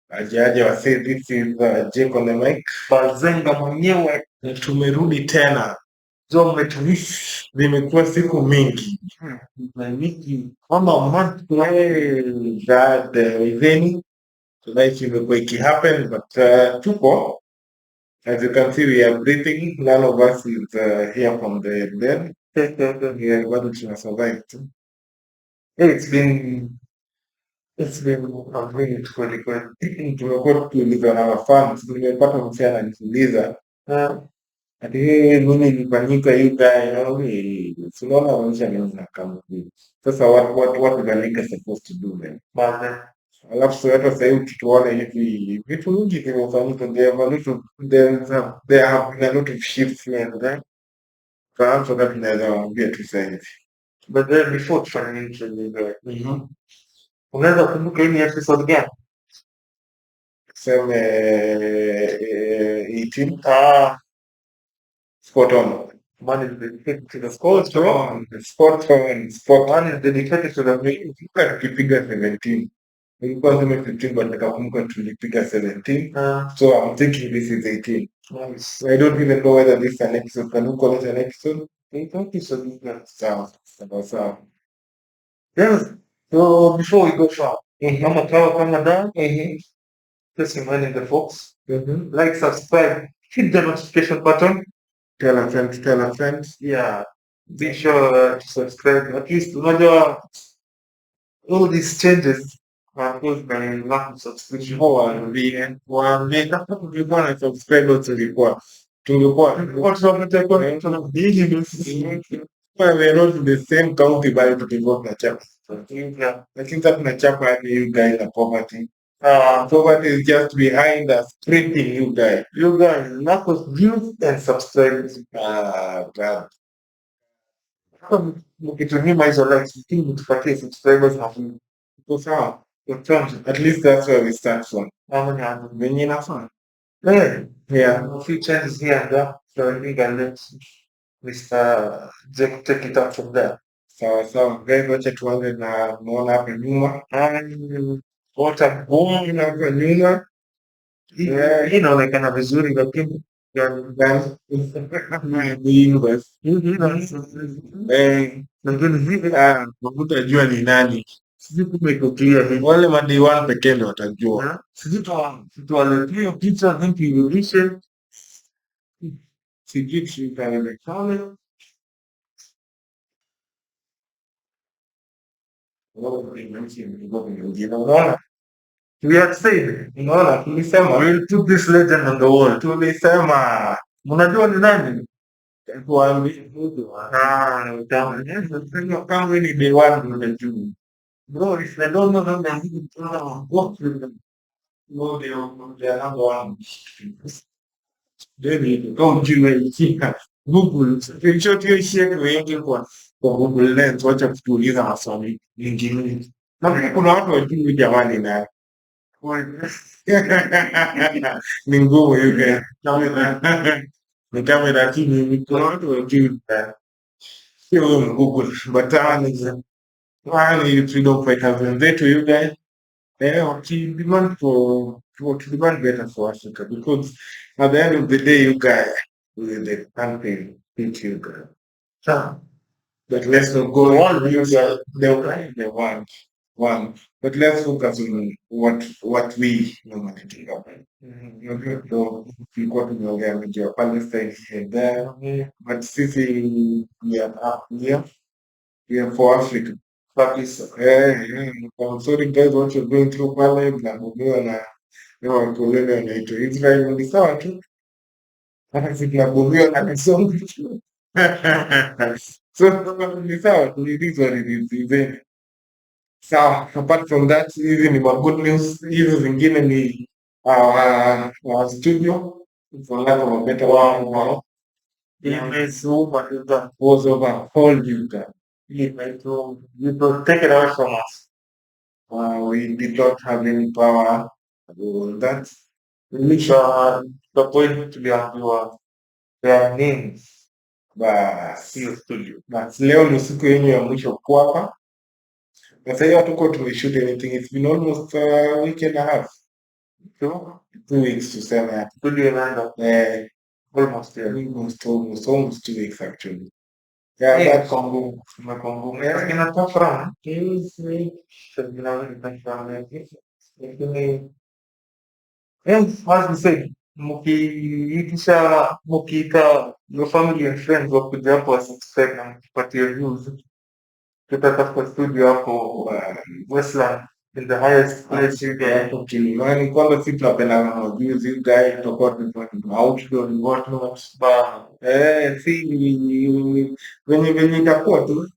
Ajaje wasee, this is Jake on the mic. Bazenga mwenyewe tumerudi tena. Jo mmetumiss, zimekuwa siku mingi. Wiki kama month that event life imekuwa ikihappen but tupo. As you can see we are breathing. None of us is here from the bed. Yeah, bado tuna survive tu. Hey, it's been a minute kweli kweli. Tumekuwa tukiuliza na wafans, nimepata msee ananiuliza ati nini ilifanyika you guy, tunaona maisha ni kama hivi. Sasa what the nigga supposed to do then? Alafu so hata sasa hivi tukiona hivi vitu mingi vimefanyika, there have been a lot of shifts here and there. Perhaps wakati tunaweza waambia tu sasa hivi. But then before tufanye interview, unaweza kumbuka hii ni episode gani? Tuseme 18. Spot on. One is dedicated to the sport on. Spot on. One is dedicated to the main. Tukipiga 17. Ilikuwa sema 15 but nikakumbuka tulipiga 17. So I'm thinking this is 18. Nice. I don't even know whether this is an episode. Can you call it an episode? It's an episode. Sawa. Yes. So before we go far, kama da, press your mind in the box. Like, subscribe, hit the notification button. Tell a friend. Yeah. Be sure to subscribe. At least unajua all these changes are caused by lack of subscription. Tulikuwa na subscribers tulikuwa tunapata we are not in the same county bali tulikuwa tunachapa. Lakini sasa tunachapa hadi you guys na poverty. Poverty is just behind us, creeping you guys. You guys, lack of views and subscribers. God. Mkitunyima hizo likes, mkini tupatie subscribers na views. Iko sawa. At least that's where we start from. Venye inafaa. Yeah. A few changes here and there. So I think I'll let Mr. Jack take it up from there. Sawa. Guys, wacha tuanze na muona hapa nyuma. Waterborne hapa nyuma. Hii inaonekana vizuri lakini mafuta jua ni nani? Sijui kama iko clear hivi. Wale madai one pekee ndio watajua. Sijui tuwaletea picha vipi ilishe. Sijui tukaelekana. We had said, tulisema, we'll put this legend on the wall. Tulisema, mnajua ni nani? Tuambie. Kama ni day one tunajua. Bro, if I don't know them, then you can walk with them. No, they are number one. David, don't you wait. Google, hiyo share wengi kwa Google Lens, wacha kutuuliza maswali mengine. Na kuna watu wajui jamani na ni ngumu hiyo. Ni kamera chini, kuna watu wajui sio Google, but freedom fighters wenzetu you guys. To demand better for Africa because at the end of the day, you guys, the country, think you guys. But let's not go on. You guys, they want one. But let's focus on what we normally do. Tulikuwa tumeongea miji ya Palestine here there, but sisi we are up here. We are for Africa. I'm sorry guys what you're going through pale mnabomewa na wakoloni wanaitwa Israel ni sawa tu. Hata sisi tunabomewa na misongo. So ni sawa tu, it is what it is. Sawa, apart from that, hizi ni good news. Hizi zingine ni our studio. For lack of a better one, it was overhauled you guys. You take it away from us. We did not have any power on that. The point to be on their names. Sio studio. Leo ni siku yenyu ya mwisho kwa hapa. Na sasa hiyo hatuko tumeshoot anything. It's been almost a week and a half. 2 weeks tuseme. Studio imeenda almost yeah. Almost 2 weeks actually. Yeah, Yeah, but Congo, Congo. Yeah, in a tough run. Yes, should be now in the run. Yes, as we said, mkiita your family and friends wakuja hapo wasubscribe na mtupatie views. Tutatafuta studio hapo Westland in the highest place you get. hapo Kilimani kwanza si tunapenda majuzi you guys tutakuwa tunafanya outdoor and whatnot. Si venye itakuwa tu.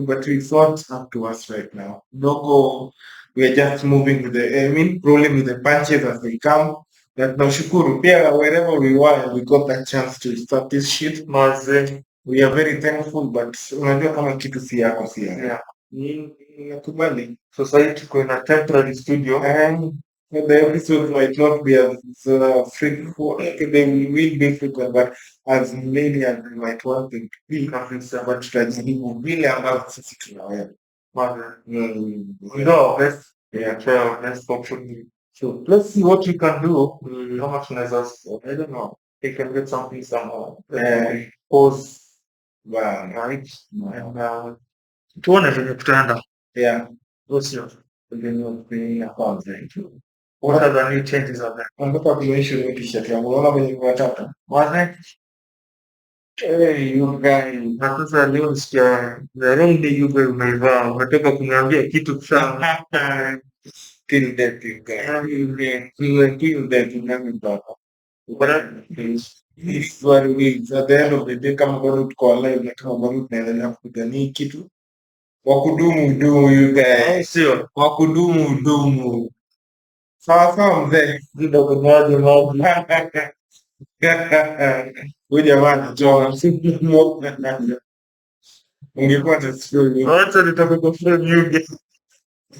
But it's not up to us right now. Dogo, we are just moving with the, I mean, rolling with the punches as they come. Na tunashukuru pia wherever we were, we got that chance to start this shit. Maze, we are very thankful, but unajua kama kitu si yako si yako. Yeah. Nakubali. Society tuko in a temporary studio. The episodes might not be as frequent, they will be frequent, but as many as we might want them to be, but tutajaribu vile ambavyo sisi tunaweza. We do our best. Yeah, try our best hopefully. So let's see what we can do. How much tunaweza, I don't know. We can get something somehow. Pause. Wow. Right? And tuone venye tutaenda. Yeah. What's your what are the new changes on that? Nataka kuonyesha hiyo t-shirt yangu. Unaona venye nimewataka? Wasn't hey, you guy. Na sasa leo nisikia the wrong day you guy umeivaa. Unataka kuniambia kitu sana. Till that you guys. Till that you never thought. It's what it is. At the end of the day, kama bado tuko alive na kama bado tunaendelea kupigania kitu, wakudumu dumu you guys. Sio. Wakudumu dumu. Sawa sawa mzee. Ndio kunyaje maji. Huyu jamaa anatoa. Ungekuwa na story. Wacha nitoke kwa frame you guy.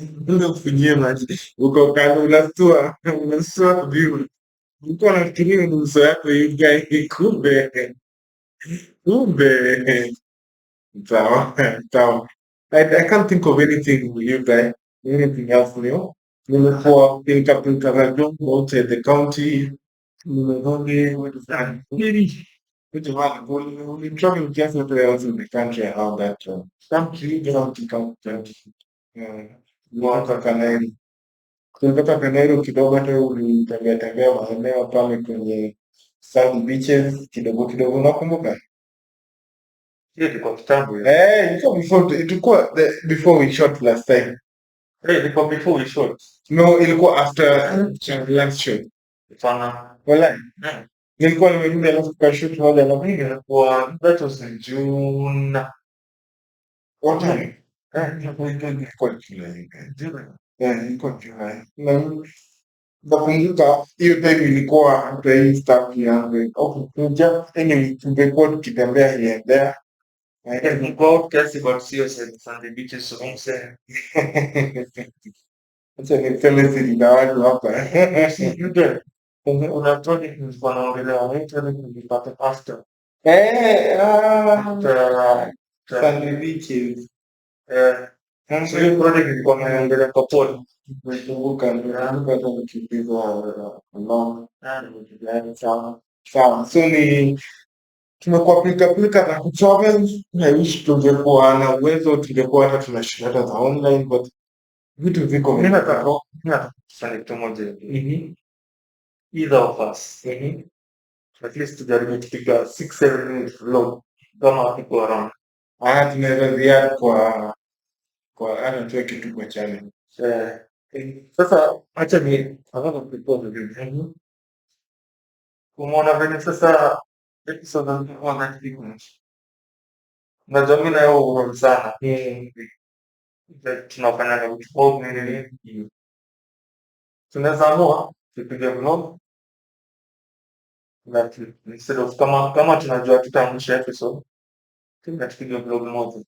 Ndio kufanyia maji. Uko kando unastua view. Ulikuwa unafikiria ni uso yako you guy, kumbe. Sawa, sawa. I can't think of anything with you guys. Anything else new? Nimekuwa pilika za Jongo outside the county. Nimerudi, what is that? Which one? We'll travel just everywhere else in the country around that county. Mwaka Kanairi. Tulitoka Kanairi kidogo hata ulitembea tembea maeneo pale kwenye South beaches kidogo kidogo, unakumbuka? Hiyo ilikuwa kitambo hiyo. Ilikuwa before we shot last time. Ilikuwa before we shot. No, ilikuwa after last shot. Sana. Wala. Nilikuwa nimerudi alafu tukashoot moja na Mimi ilikuwa that was in June. what time? Ilikuwa July. Ilikuwa July. Na nakumbuka hiyo time ilikuwa hata hii stuff yangu. Anyway, tungekuwa tukitembea here and there. Go out kiasi but sio Sunday beaches so I'm saying. Acha niseme siri na watu hapa. Una project nilikuwa naongelea wewe nilipata after. Sunday beaches. So hiyo project nilikuwa naongelea kwa pole. Nakumbuka hata nikiulizwa long. Sawa. So ni tumekuwa pilika za kutravel. I wish tungekuwa na uwezo, tungekuwa hata tunashoot hata za online, but vitu viko Mimi nataka kufanya kitu moja. Either of us. At least tujaribu kupiga 6-7 minutes vlog kama tuko around. Tunaweza ziada kwa hata tuwe kitu kwa channel. Sasa acha ni nataka kupipose video. Umeona venye sasa episode zilikuwa na difference. Na jamii nayo unaona sana. Tunafanya na vlog nini. Tunaweza amua tupige vlog. Na instead of kama tunajua tutaangusha episode. Tunapiga vlog moja.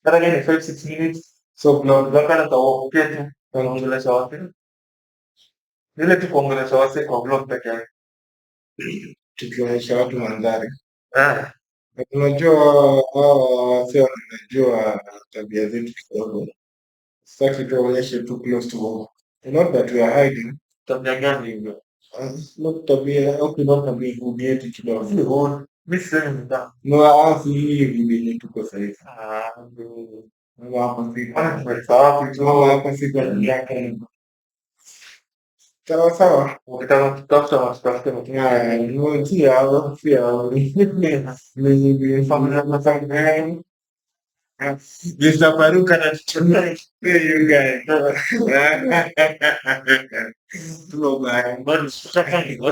Hata gani 5-6 minutes. So vlog kana tawakukia tu tunaongelesha watu. Ile tu kuongelesha watu kwa vlog peke yake. Tukionyesha watu mandhari. Unajua wasio wanajua tabia zetu kidogo. Sitaki tuonyeshe too close to home. Not that we are hiding, tabia gani hiyo? Not tabia, okay, not tabia, hubieti kidogo. Si hodi. Mi sisemi ni damu. No, si hii vile tuko saizi. Mama hapa si Kwani tumefika wapi tu? mama hapa si kwa ndaka. Sawa sawa. Ukitaka kutafuta watutafute mtu. No, si hao, si hao. Ni familia na familia. Mr. Faruk anatutumia. Hey, you guys. Tuko baya. But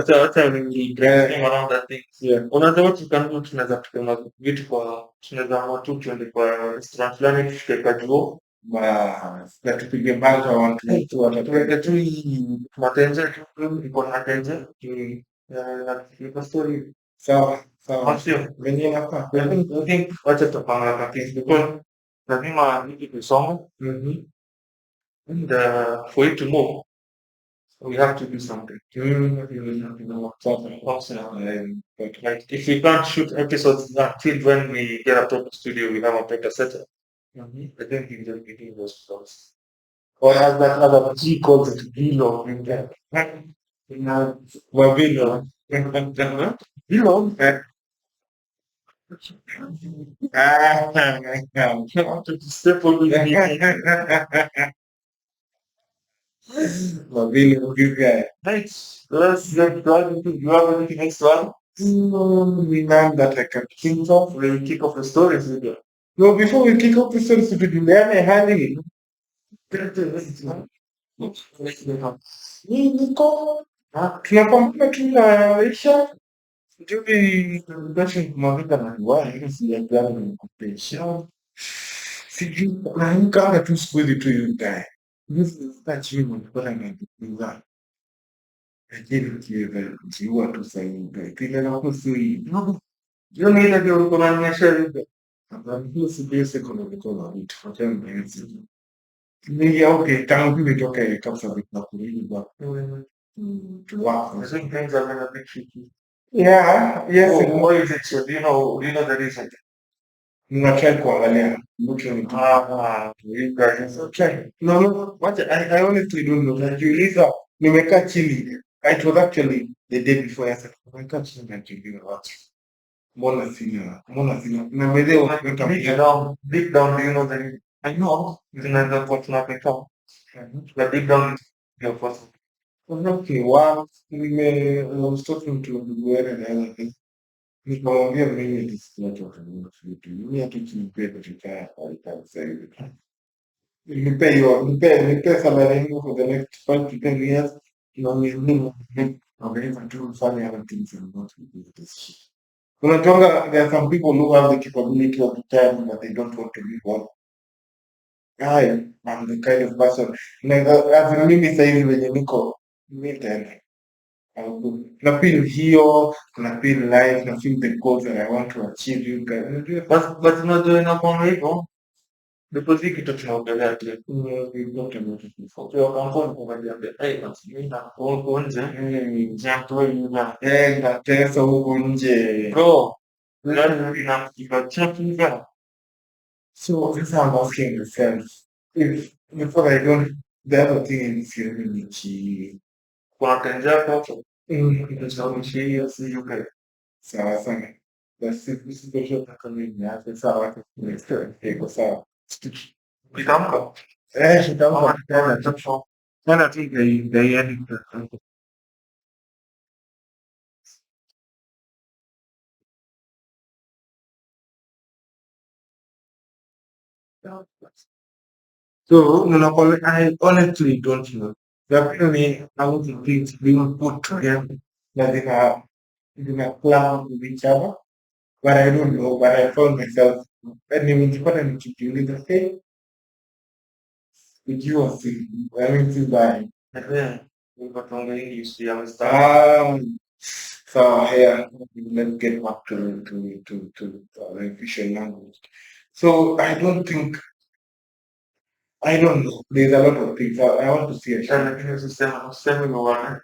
wacha ni brainstorm around that thing. Yeah. Unajua what you can do, tunaweza tukema vitu kwa tunaweza amua tu tuende kwa restaurant fulani tushike kajuo. Na tupige banga watu Tuweke tu hii matenje tu iko na tenje. Na tukipa story. sawa sawa. Sio? Venye inafaa. I think wacha tupanga kakisi because lazima hiki tusome and for it to move we have to do something. Like if we can't shoot episodes until when we get a proper studio, we have a better setup. I think we just be doing those stuff. Or as that other G calls it, vlog. Wavilo. Vlog. Staple with me. Wavilo, you guys. Thanks. Let's get going. Do you have anything next one? None that I can think of. We'll kick off the stories with you. No, before we kick off the story, tujuliane hali. Niko tunapambana tu na maisha. Sijui kumwagika na riwaya hivi sijajua nimekupesha. Sijui naamka tu siku hizi tu you guy. Hizi sasa chini nilikuwa najifunza. Lakini kiweza kujiua tu sasa hivi. Kile na kuhusu hii. Yo ni ile ndio ulikuwa unanionyesha hivi. Hiyo sijui sekondari nilikuwa na vitu. Wacha nianze. Ni okay, tangu nitoke kabisa na kurudi kwa wow. I think things are gonna be tricky. Yeah, yes. Oh, why is it so? Do you know the reason? Ninatry kuangalia. Looking into You guys. okay. No, what I honestly don't know. Najiuliza, nimekaa chini. It was actually the day before yesterday. Nimekaa chini najiuliza watu. Mbona sina. Na mbele unapata Deep down, do you know the reason? I know. Zinaweza kuwa tunapeka. But deep down, you're first. okay, wow. I was talking to Mguere the other day. Nikamwambia mimi nilisikia toka vitu. Mimi hata kinipea katika sasa hivi. Nipe salary yangu for the next 5 to 10 years. Na mimi naweza tu kufanya other things and not with this shit. Unatonga, there are some people who have the capability of time but they don't want to be one. I'm the kind of person. As in mimi sasa hivi venye niko, mimi tena. Na feel hiyo, na feel life, na feel the goals that I want to achieve. You guys. But unajua inakuwa hivyo. Because hii kitu tunaongelea tu. Ukiwa kampuni kumwambia, hey, mimi na huko nje, jambo hili na Natesa huko nje. bro, nani inakupa chakula? So this I'm asking myself, if before I don't, the other thing is here, Kuna tenja hapo. Ndio hiyo si yuko. sawa sana. Basi sisi kama ni hapa sawa. Iko sawa. Kitamka. Kitamka tena. Tena tu gaiani. So, I honestly don't know. There are many how the things being put together that they are plan with each other. But I don't know. But I found myself and nimejipata nikijiuliza hey, ikiwa si I mean si bad. Niko tuongea hii issue ya mstari. So here let's get back to the official language. So I don't know. There's a lot of things. I want to see a show. Lakini usiseme ni wana.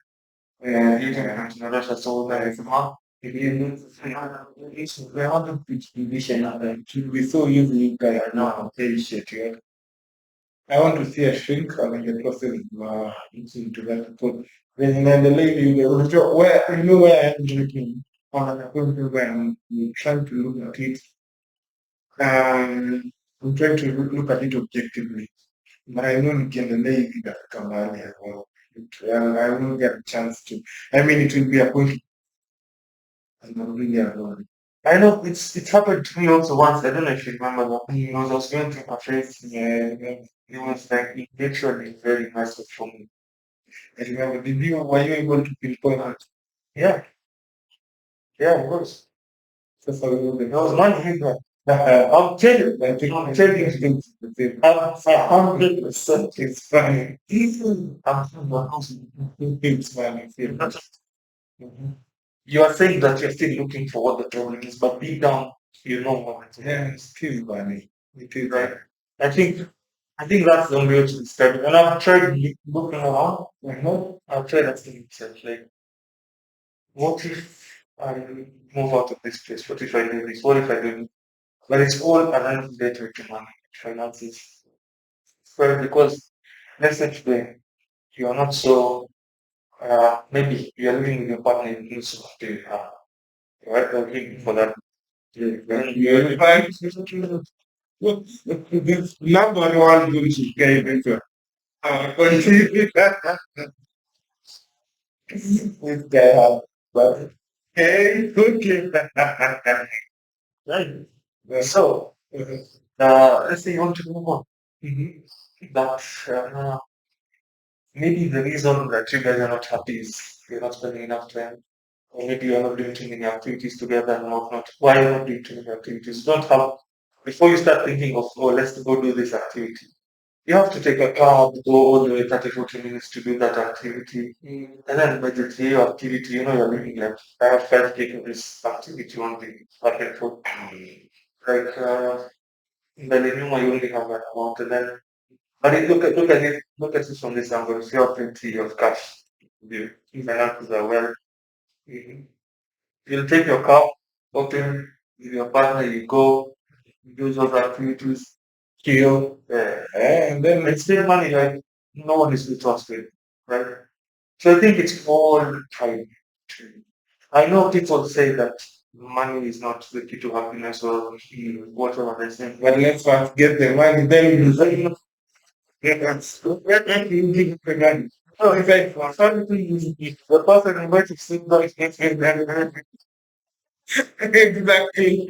Hiyo tunarasha soda ya sema. They want to pitch division and to be so easy guy are not very shit, yeah. I want to see a shrink and in the process into that food. Then the lady, where you know where I'm drinking, on a point where I'm trying to look at it. I'm trying to look at it objectively. But I know nikiendelea hivi itafika mahali as well. I won't get a chance to. I mean, it will be a point. I'm not really alone. I know it's happened to me also once. I don't know if you remember that. I was going through a phase. Yeah, It was like literally very massive for me. I remember. Were you able to pinpoint it? Yeah, yeah, it was. That's how you It was my feedback. know. I'm telling you, I think I'm telling you, things the same. I'm 100%. It's funny. I'm It's funny. Mhm. You are saying that you're still looking for what the problem is, but deep down, you know what it Yeah, is. it's still funny. It is Right? I think I think that's the only way to describe it. And I've tried looking around. I've tried asking myself, like, what if I move out of this place? What if I do this? What if I do this? But it's all around related to money, finances. Well, because let's say today you are not so maybe you are living with your partner in Muslim right? You're looking for that. Then You're fine. Number one good guy better. Continue. This guy has but hey, okay. right. Well, So mhm, let's say you want to move on. mhm. That maybe the reason that you guys are not happy is you're not spending enough time, or maybe you're not doing too many activities together and whatnot. Why are you not doing too many activities? Don't have before you start thinking of oh let's go do this activity. You have to take a cab, go all the way 30, 40 minutes to do that activity. And then budget your activity, you know you're looking like I have 5K to this activity on the bucket for like in the living room you only have that amount and then but look at it from this angle. If you have plenty of cash, the finances are well. Mhm. You'll take your car, open with your partner, you go, do those activities, chill, And then and spend money like no one is trusted, right? So I think it's all time. I know people say that money is not the key to happiness or whatever they say. but let's first get the money, then you say yes. No, if I for something, if the person invites to sit down, Exactly.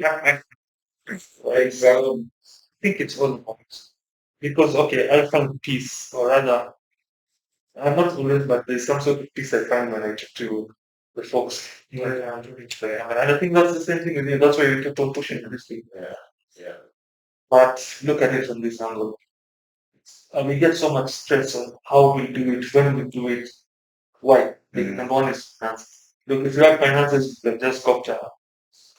right? So I think it's all about because okay, I found peace, or rather, I'm not always, but there's some sort of peace I find when I talk to the folks. Yeah, I'm doing it there. And I think that's the same thing with you. That's why you keep on pushing this thing. Yeah, yeah. But look at it from this angle. We get so much stress on how we do it, when we do it, why. Like, number one is finances. Look, if you have finances, you can just go to a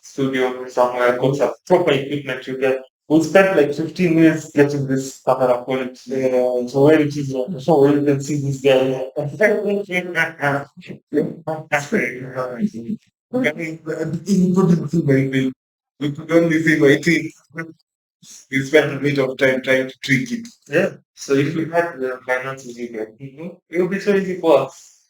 studio somewhere, got some proper equipment you get. We spent like 15 minutes getting this camera quality. So where it is, so where you can see this guy. You couldn't see my face. You could only see my teeth. You spent a bit of time trying to trick it. Yeah. So if we had the finances you get, it would be so easy for us.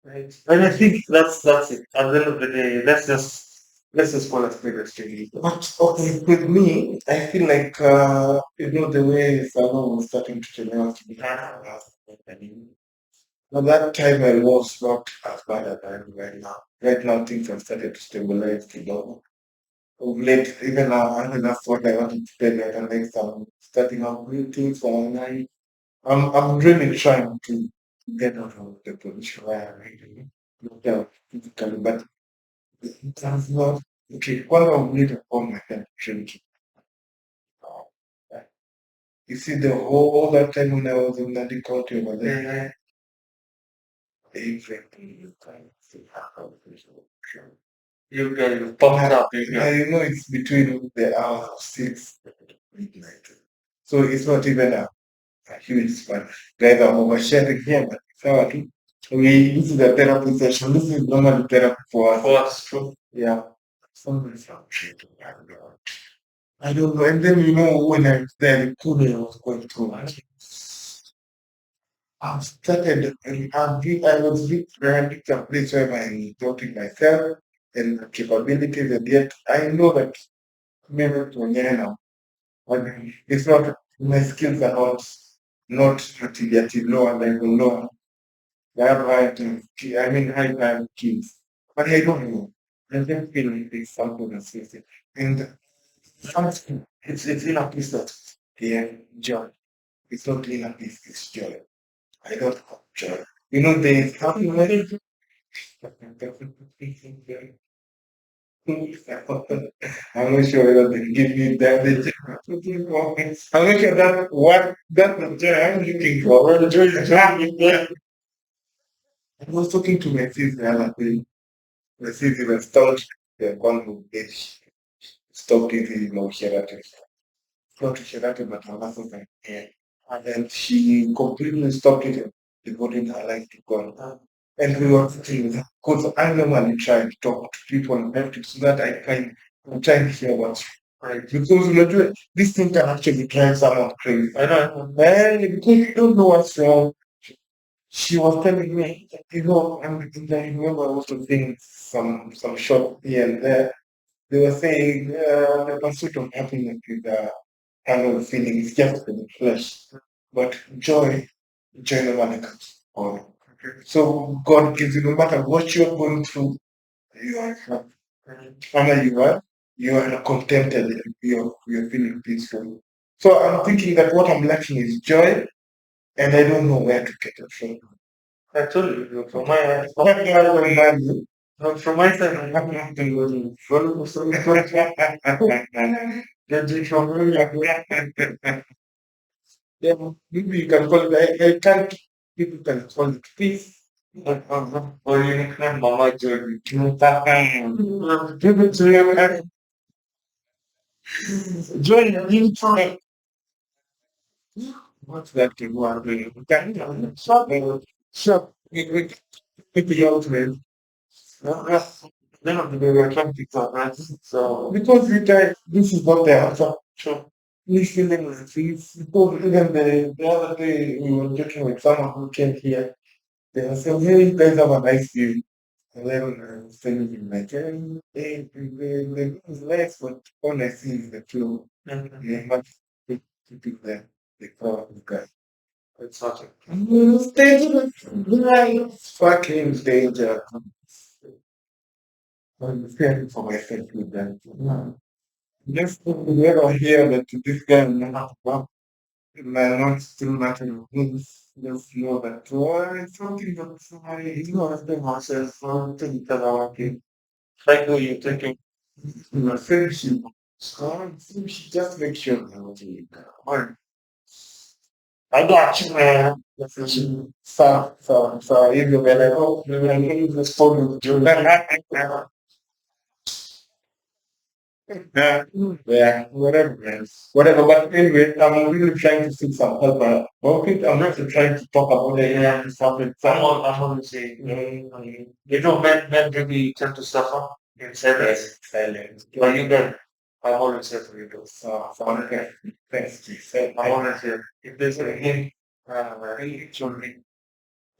Right. And I think that's it. At the end of the day, let's just call it spade. But okay, with me, I feel like the way Salon was starting to tell us to be but that time I was not as bad as I am right now. Right now things have started to stabilize, of late, even now, I think that's what I wanted to tell you. I can next time starting out new things for online. I'm really trying to get out of the position where I'm really looked out physically, but that's not okay. One of me to call my head drinking. You see, the whole all that time when I was in Nandi County over there, everything you can see how You get pumped up. now you know it's between the hours of 6 and midnight. So it's not even a huge span. Guys, I'm oversharing here, but it's our too. This is a therapy session. This is normal therapy for us. For us, true. Yeah. Somebody's frustrated. I don't know. And then when I was there, the cooling was going through. I've started, I was reached a place where I doubted myself and my capabilities, and yet I know that maybe to now. But it's not, my skills are not at lower level, lower. I have high, I mean, high time skills. But I don't know. I don't feel like there's something that's missing. And something, it's inner peace that, yeah, joy. It's not inner peace, it's joy. I don't have joy. You know, there's happiness. I'm not sure whether they give me that. I'm not sure that what that's the joy I'm looking for. Well, joy is joy. I was talking to my sister the other day. My sister was stopped the one who stopped eating no Sherati. Not Sherati, but Hamasu. And then she completely stopped it, devoting her life to God. And we were sitting because I normally try to talk to people about it so that I'm trying to hear what's right. Because this thing can actually drive someone crazy. I know. And because you don't know what's wrong, she was telling me, and I remember also seeing some short here and there. They were saying the pursuit of happiness is a kind of feeling, it's just for the flesh. But joy never comes. So God gives you no matter what you're going through, you are happy. And you are contented, you're feeling peaceful. So I'm thinking that what I'm lacking is joy, and I don't know where to get it from. Actually, from my side, I'm not going to follow some judging from me. Yeah, maybe you can call it. I can't. People can call it peace. Or you can Mama Joy. Joy, you try. What's that thing you are doing? Shop. Shop. Pick it out, man. Then of the day, we're trying to pick up, right? So, because we try, this is what they are. Sure. This feeling is because even the other day we were talking with someone who came here. They were saying, hey, you guys have a nice view. And then I was telling him, like, the view is nice, but all I see is the flow. Yeah, but keep there. The power of God. It's such a dangerous, right? Fucking danger. I'm fearing for myself with that. No. Just never hear that this guy will not well, not still matter things. Just know that it's something that has been myself something that I want to try to you taking my friendship. So just make sure that what you got. I got you, man. So, you man, I hope you will leave this phone with you. Yeah, yeah, whatever, man. Whatever, but anyway, I'm really trying to seek some help. Okay, I'm not trying to talk about it. Yeah, something. I'm always saying, men really tend to suffer in silence. Silence. But you don't. I'm always here for you, too. So okay. Thanks, Chief. I'm always here. If there's anything, show me.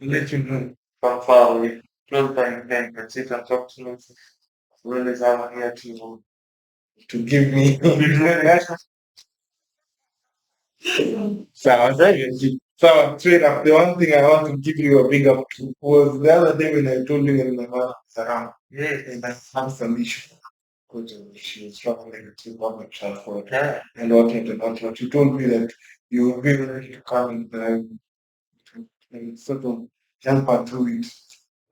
Let you know from far away. Close by and then can sit and talk to me. Realize I'm here to give me. So straight up, the one thing I want to give you a big up to was the other day when I told you when my mother was around. Yeah. And I had some issue. Because she was struggling to public transport. Yeah. And what you told me that you would be ready to come and sort of help her through it.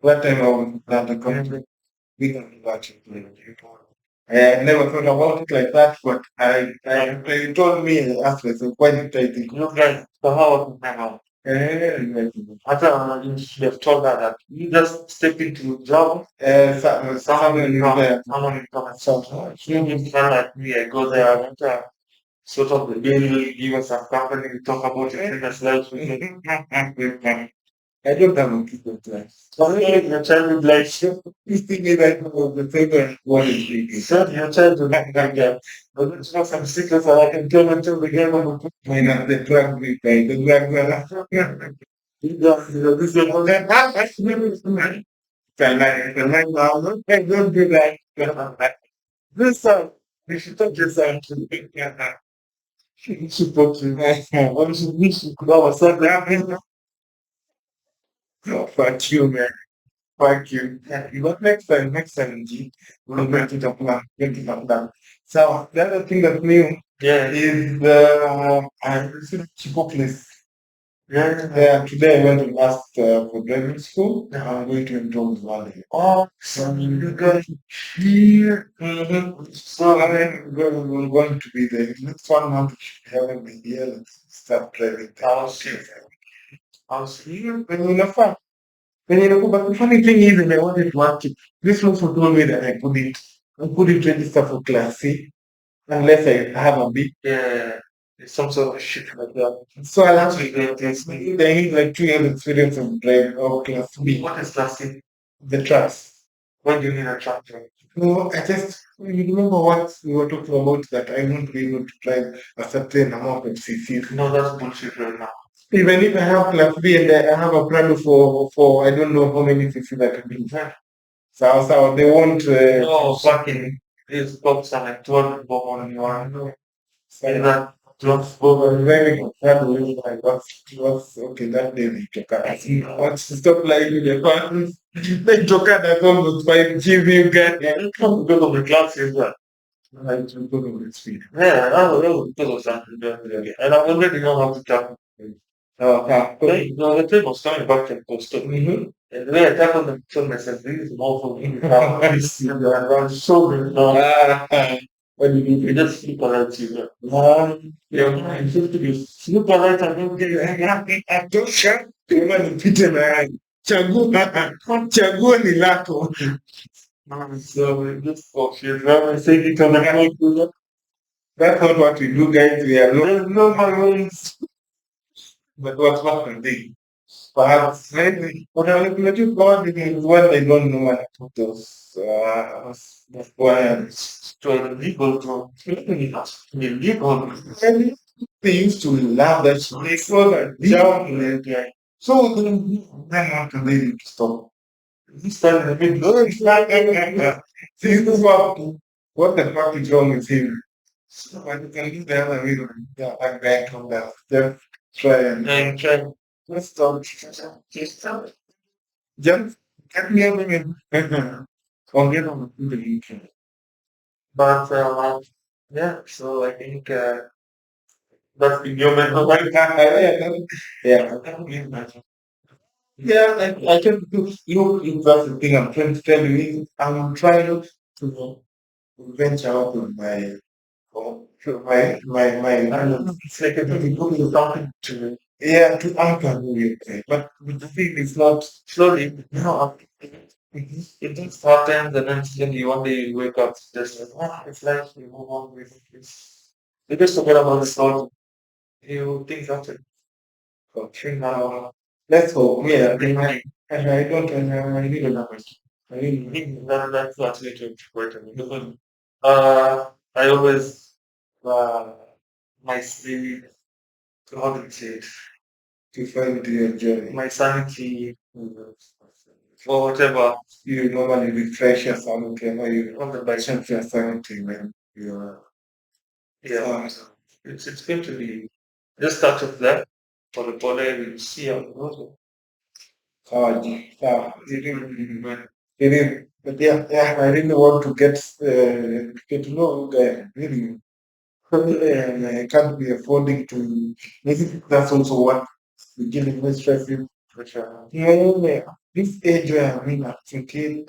That time I was glad to come to we can watch it later. I never thought about it like that, but you told me after, so why did I think? Look like the how now. I thought you should have told her that you just step into the job. Someone in there. Someone in comment. So, you need to like me. I go there. I want to sort of the daily give us some company. We talk about your fitness life. I don't have a people plan. So your childhood life. You think that the paper what is speaking. So your childhood like that. But it's not some secrets that I can tell until the game of the drug me by the drug. This is all that. Can I now? Hey, don't do that. This we should talk this out. We should talk to. We should go outside that. Oh, fuck you, man. Fuck you. Yeah, but next time, G, we're going to talk about, going to talk about. So the other thing that's new, yeah, is the I received chipocles. Yeah, yeah. Today I went to ask for driving school. I'm going to enroll in Valley. Oh, so you guys here. So we're going to be there. Next 1 month we should be having the year and start driving. I was here when you know. But the funny thing is, and I wanted to ask you, this also told me that I couldn't register for Class C unless I have a B. Yeah, it's some sort of shit like that. So I'll have to get this. I need like 2 years experience of drive of Class B. What is Class C? The trucks. Why do you need a truck? No, you remember what we were talking about that I won't be able to drive a certain amount of CC. No, that's bullshit right now. Even if I have Class B and I have a plan for I don't know how many CC that can be. So they won't. No, fucking these cops are like 200 bomb on your. Say that just over very that way. Like what's okay that day they took us. What's to stop lying in the fans? They took us almost 5 GB you get. Because of the classes, well. Like because of the speed. Yeah, I don't know because of that. And I already know how to talk. Okay. No, the trip was coming back from Costa. And the way I tackled them, told myself, this is more for me. I'm so good now. What do you mean? You just sleep alert, you know. Yeah, you have to be sleep alert and don't get your hand. I don't shut. You want to put in my hand. Chagua ni lako. So we just confused. Now I say it on the mic. That's not what we do, guys. We are no my but what can they? Perhaps maybe what I'm looking at you God is what they don't know how to put those wires to a legal to illegal. And they used to love that shit. They saw that jump in it. Yeah. So then what can they do to stop? This time in the middle, it's like see this is what the fuck is wrong with him? So what you can do the other way around. Yeah, I'm back on that. Just try and try. Let's stop. Just stop. Just get me a minute. Forget on the weekend. But yeah, so I think that's the new mental life. Yeah, I can believe that. Yeah, I can do you if that's the thing I'm trying to tell you. I'm trying to venture out of my I don't know, it's like a people you're talking to. Yeah, to anchor you. But the thing is not slowly, it takes hard times and then you one day you wake up just like, it's like you move on with this. You just forget about the thought. You think of it. Okay, now let's hope. Yeah, I don't I really don't know. I really that's actually too important because I always my sleep, how do you say it? To find your journey. My sanity, or whatever. You normally refresh your sanity, or you on the by chance your sanity when you're. Yeah, it's going to be just start with that for the polar, we'll see how it goes. Yeah, it is. But yeah, I really want to get to know you guys. Really, and I can't be affording to. Maybe that's also what we give me stress you. Yeah, this age where I'm in, I'm thinking,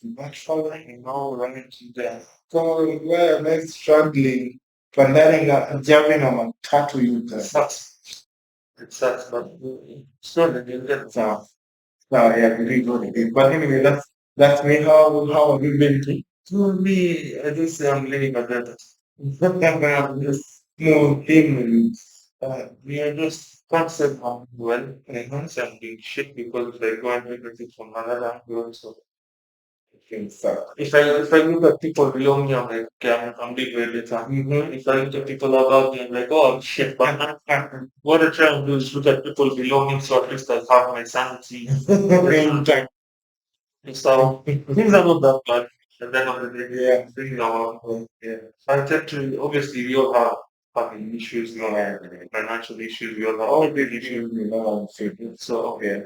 much further, running to there. So where am I struggling, planning jamming on a tattoo you it sucks, but slowly you get so. No, yeah, really good. But anyway, that's me. How have you been? To me, I just say I'm living a better. I'm just no thing. We are just concept of well, and concept being shit because they go and everything from another angle. So If I look at people below me, I'm like, okay, I'm doing way better. If I look at people above me, I'm like, oh shit. But what I try and do is look at people below me, so at least I have my sanity. So things are not that bad. At the end of the day, Yeah. things are yeah. I tend to obviously we all have having issues, financial issues, we all have All big these issues. issues, So yeah.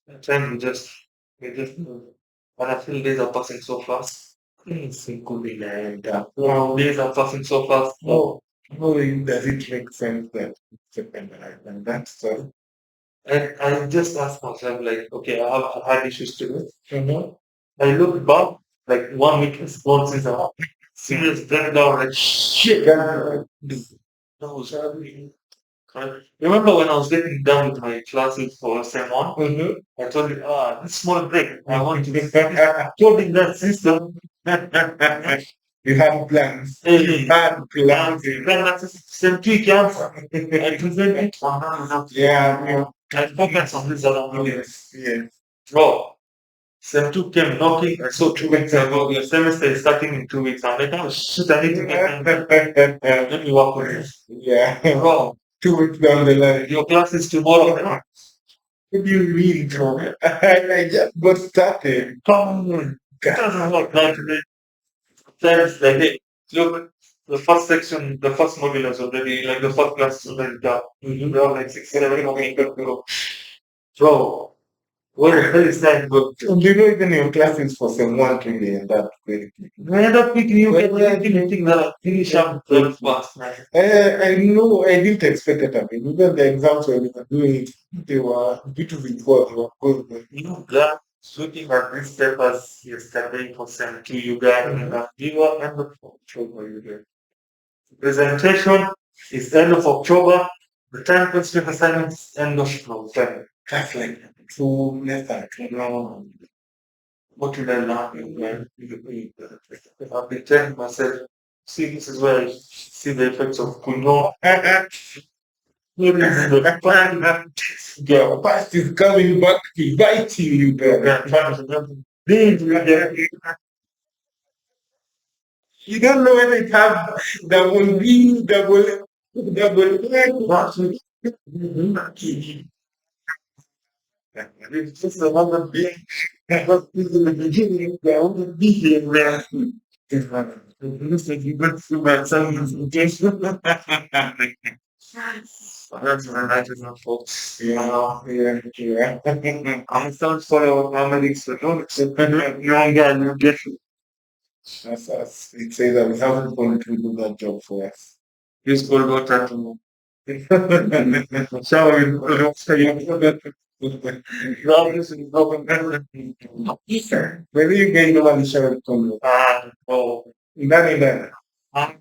at times we just and I feel days are passing so fast. It's cool and days are passing so fast. Oh, how does it make sense that it's September? And that's so. I just ask myself like, okay, I've had issues too. Mhm. I look back like 1 week is gone since I had serious breakdown, like shit. Yeah. That was remember when I was getting done with my classes for sem one? Mhm. I told you, this small break, I want to coding that system. You had plans. Hey, You had plans. then that's sem two cancer. I present it. Yeah. I focus on this other one. Yes. Yes. Bro, sem two came knocking. I saw 2 weeks ago. Your semester is starting in 2 weeks. I'm like, oh shit, I need to get them. Let me work on this. Yeah. Bro, 2 weeks down the line. your class is tomorrow. What do you mean, bro? I just got started. Come on. It doesn't work like that. That's like it. Look, the first section, the first module is already, like the first class is already done. We have like 6, 7 more people to go. Bro, what the hell is that? But Do you know even your classes for sem one really end up very quickly? I end up picking you get anything that I finish up very fast, man. I know I didn't expect it. I mean, even the exams when we were doing it, they were beautiful before they were good. You know, that looking at these papers yesterday for sem 2, you guys, you are end of October, you get. Presentation is end of October. The time constraint assignment is end of November. That's like two less than two. No, what did I learn? Man? I've been telling myself, see, this is where I see the effects of Kuno. Maybe this is the plan. Your past is coming back to bite you, you Yeah, guys. trying to remember. These were the- You don't know whether it have double B, double X. It's just another being. But in the beginning, there won't be here, man. It looks like you went through my son's education. That's my life is not folks. Yeah. I'm still for paramedics, so don't accept you don't get you get That's us. It says that we haven't gone to do that job for us. use cold water to shower with cold water. Now this is open. Whether you guys normally share it from Oh, Nani. ah,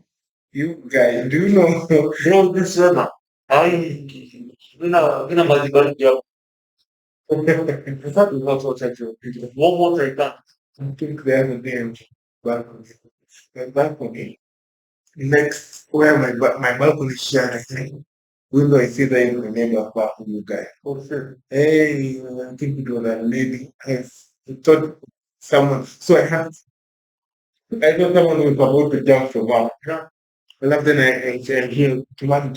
You guys, do you know? bro, this weather. I in a magical job. In fact, it's not what I do. One more I can. I think the other day balcony. The balcony next where my balcony shared, I think. Window I see there in the name of balcony guy. Oh, sure. Hey, I think it was a lady. I thought someone. So I thought someone was about to jump from up. Yeah. Well, then I hear one.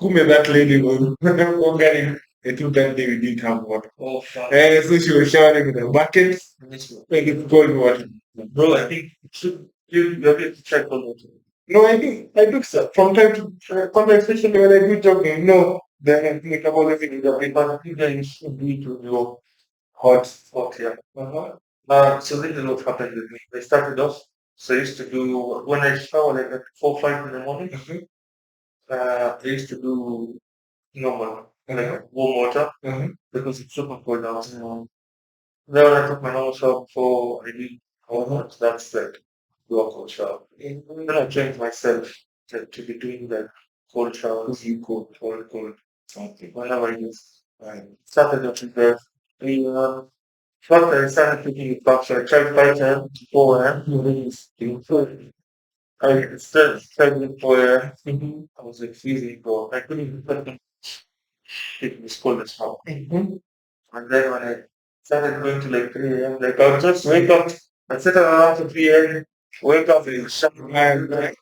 Kume that lady was getting. I think that day we didn't have water. Oh, fuck. So she was showering with a bucket. Like it's cold water. Bro, I think you have to check on it. No, I think I do so. From time to especially when I do jogging. No, then I think about everything in the But I think that you should need to go hot. hot, yeah. Uh-huh. So this is what happened with me. I started off, so I used to do, when I shower like at 4, 5 in the morning, I used to do normal, like warm water, because it's super cold out. Then when I took my normal shower before I did warm water, that's like do a cold shower. Then I trained myself to be doing that cold showers, cold, something, whenever it is. I started doing that. First, I started thinking it back, so I tried 5 to 4 I started with 4 I was like freezing, bro. I couldn't even put it was cold as hell. And then when I started going to like 3 a.m. Like I would just wake up and set an alarm for 3 a.m. Wake up and shower and like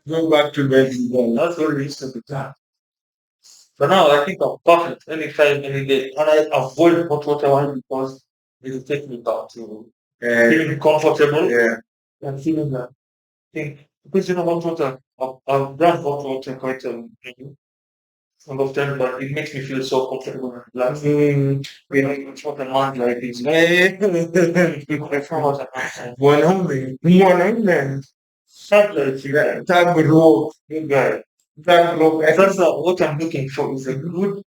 Go back to bed again. that's what we used to be done. But now I think I'm perfect anytime, any day. And I avoid hot water one because it will take me back to feeling comfortable Yeah. and feeling that thing. Because you know hot water, I've done hot water quite a lot of time, but it makes me feel so comfortable and relaxed. You know, it's what a man like this. That's how much I can say. Mwanaume Sad like you guys. tagro Good guy. tagro That's what I'm looking for is a good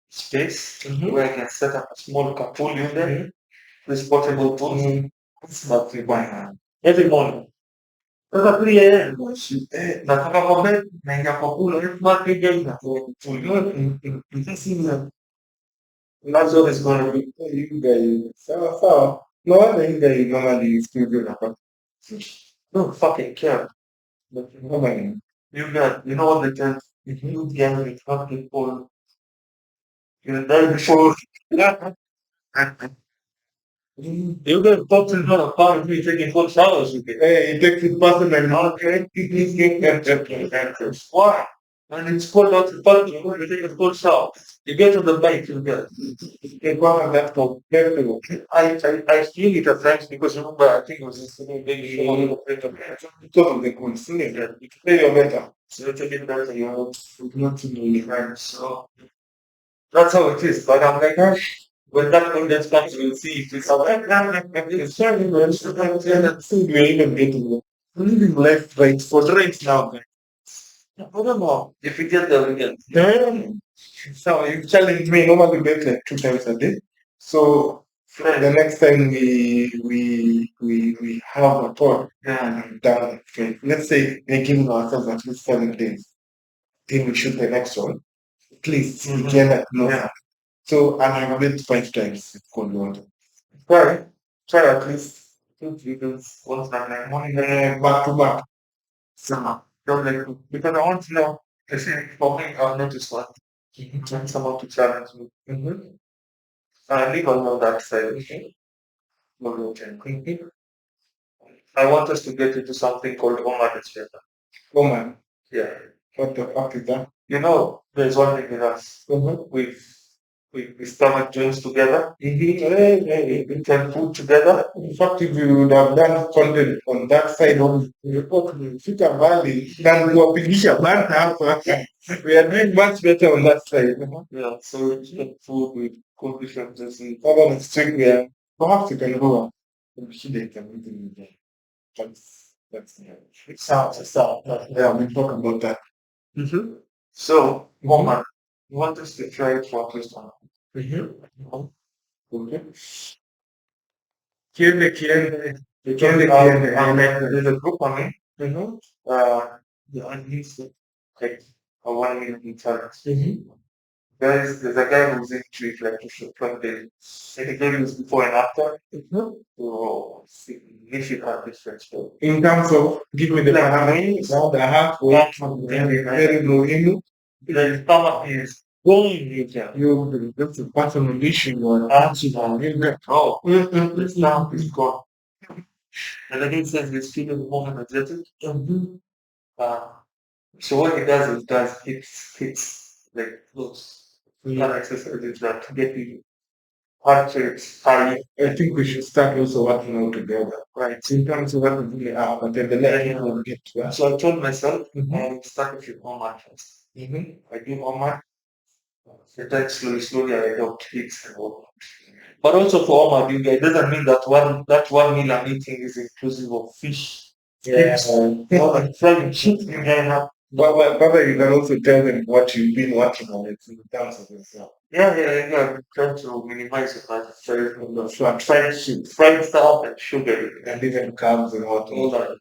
space where I can set up a small carpool unit with portable tools. That's about the one. Every morning. Sasa 3 a.m. Natoka kwa bed, naingia kwa pool, every day na kwa pool. This is that's what it's gonna be. you guys. So no wonder you guys normally still do that. Don't fucking care. But normally. You know what they tell you get with fucking pool. You die before. You get popped in front of car and you taking cold showers with it. Hey, it takes it personally. Okay, why? When it's cold out, you take a cold shower. You get on the bike, you get. Take one of that for careful. I feel it at times because remember, I think it was yesterday, maybe you want to operate a bit. Because of the cold snake. You play your better. So it's a bit better, you know, not to know the right. So that's how it is. But I'm like, when that condense comes, we'll see if it's all right. It's very well. See, we're even getting it. We're living left, right, for right now, guys. I don't know. If we get there, we get. Then, so you challenge me, normally bet like 2 times a day. So the next time we have a talk and I'm done, okay, let's say we're giving ourselves at least 7 days. Then we shoot the next one. At least we get closer. So and I bet 5 times with cold water. Try. Try at least 2 3 days once that night. Morning Back to back. summer. Don't let go. Because I want to know. I say for me, I'll notice one. When someone to challenge me. I live on that side. No routine. I want us to get into something called home administrator. Oh man, Yeah. what the fuck is that? You know, there's one thing with us. We've we stomach joints together. We can put together. In fact, if you would have done content on that side of the report, Fika Valley, than kuwapigisha banta hapa. We are doing much better on that side. Yeah, so we get food with cold differences. Kama mstring there, perhaps you can go and shida itabidi ni that's It's sound. yeah, we talk about that. So, woman, you want us to try it for at least 1 hour. Okay. Kiende kiende. There's a group on it. The unleashed like a 1 minute challenge. There's a guy who's into it like to show 20 days. And he was before and after. So significant difference. In terms of give me the Like parameters, now the halfway, very low. the stomach is going you can. You that's a personal issue or accident. Oh, the stomach is gone. And then he says he's feeling more energetic. Uh, so what he does is hits like those exercises that get you heart rates high. I think we should start also working out together. Right. In terms of what we really are, but then the next Yeah. one will get to us. So I told myself I'll start with Omar first. I do Omar. Then slowly I adopt it and all. But also for Omar, it doesn't mean that one meal I'm eating is inclusive of fish. Yeah. More like fried chicken you can have. But you can also tell them what you've been watching on it in terms of yourself. Yeah. I'm trying to minimize it by fried stuff and sugar. And even carbs and what All that.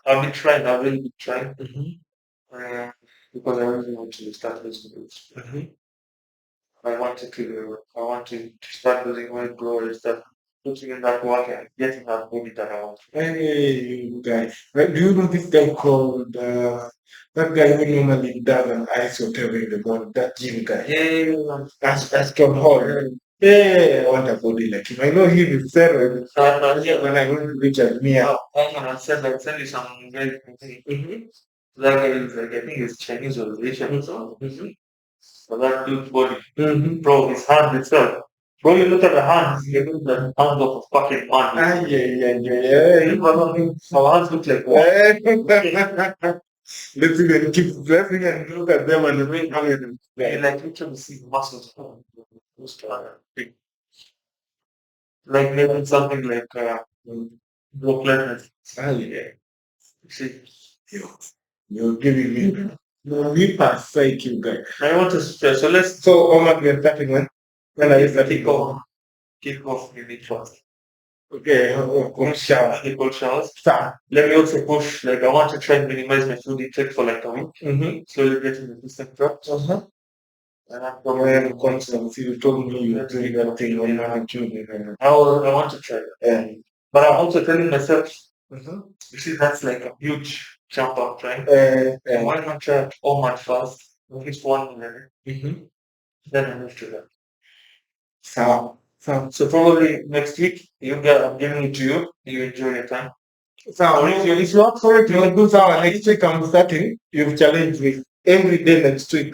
I've really been trying. Because I really want to start losing weight. I want to start losing weight, grow and stuff. putting in that work and getting that body that I want. Hey, you guys. Right, do you know this guy called that guy who normally does an ice hotel in the morning? That gym guy. Yeah, As John Hall. Yeah, I want a body like him. I know he will sell yeah. when I went to reach out me. Oh, I'm gonna send you some very Mm-hmm. that guy is like I think he's Chinese or Asian or something. So that dude's body. Mm-hmm. Bro, his hand itself. Bro, you look at the hands, you look at the hands of a fucking man. Ah, yeah. Our hands look like what? Let's even look at them and make them. You like literally see muscles. Big. Like maybe something like Brooklyn. Ah, yeah. See, You, you're giving me. You're me past psych, you guys. I want to so let's So, Omar, we're starting when are you starting? kick off maybe first. Okay, shower. Cold showers. Start. Let me also push, like, I want to try and minimize my food intake for like a week. Mm-hmm. Slowly getting the system dropped. Uh-huh. And I'm When probably constant, you told me you were doing that thing when you were children. I want to try that. Yeah. But I'm also telling myself, Mm-hmm. you see, that's like a huge jump up, right? So Yeah. why not try it all much fast? At least 1 minute. Mm-hmm. Then I move to that. So, So probably next week, I'm giving it to you. You enjoy your time. so if you up for it, we'll do some next week. I'm starting. You've challenged me every day next week,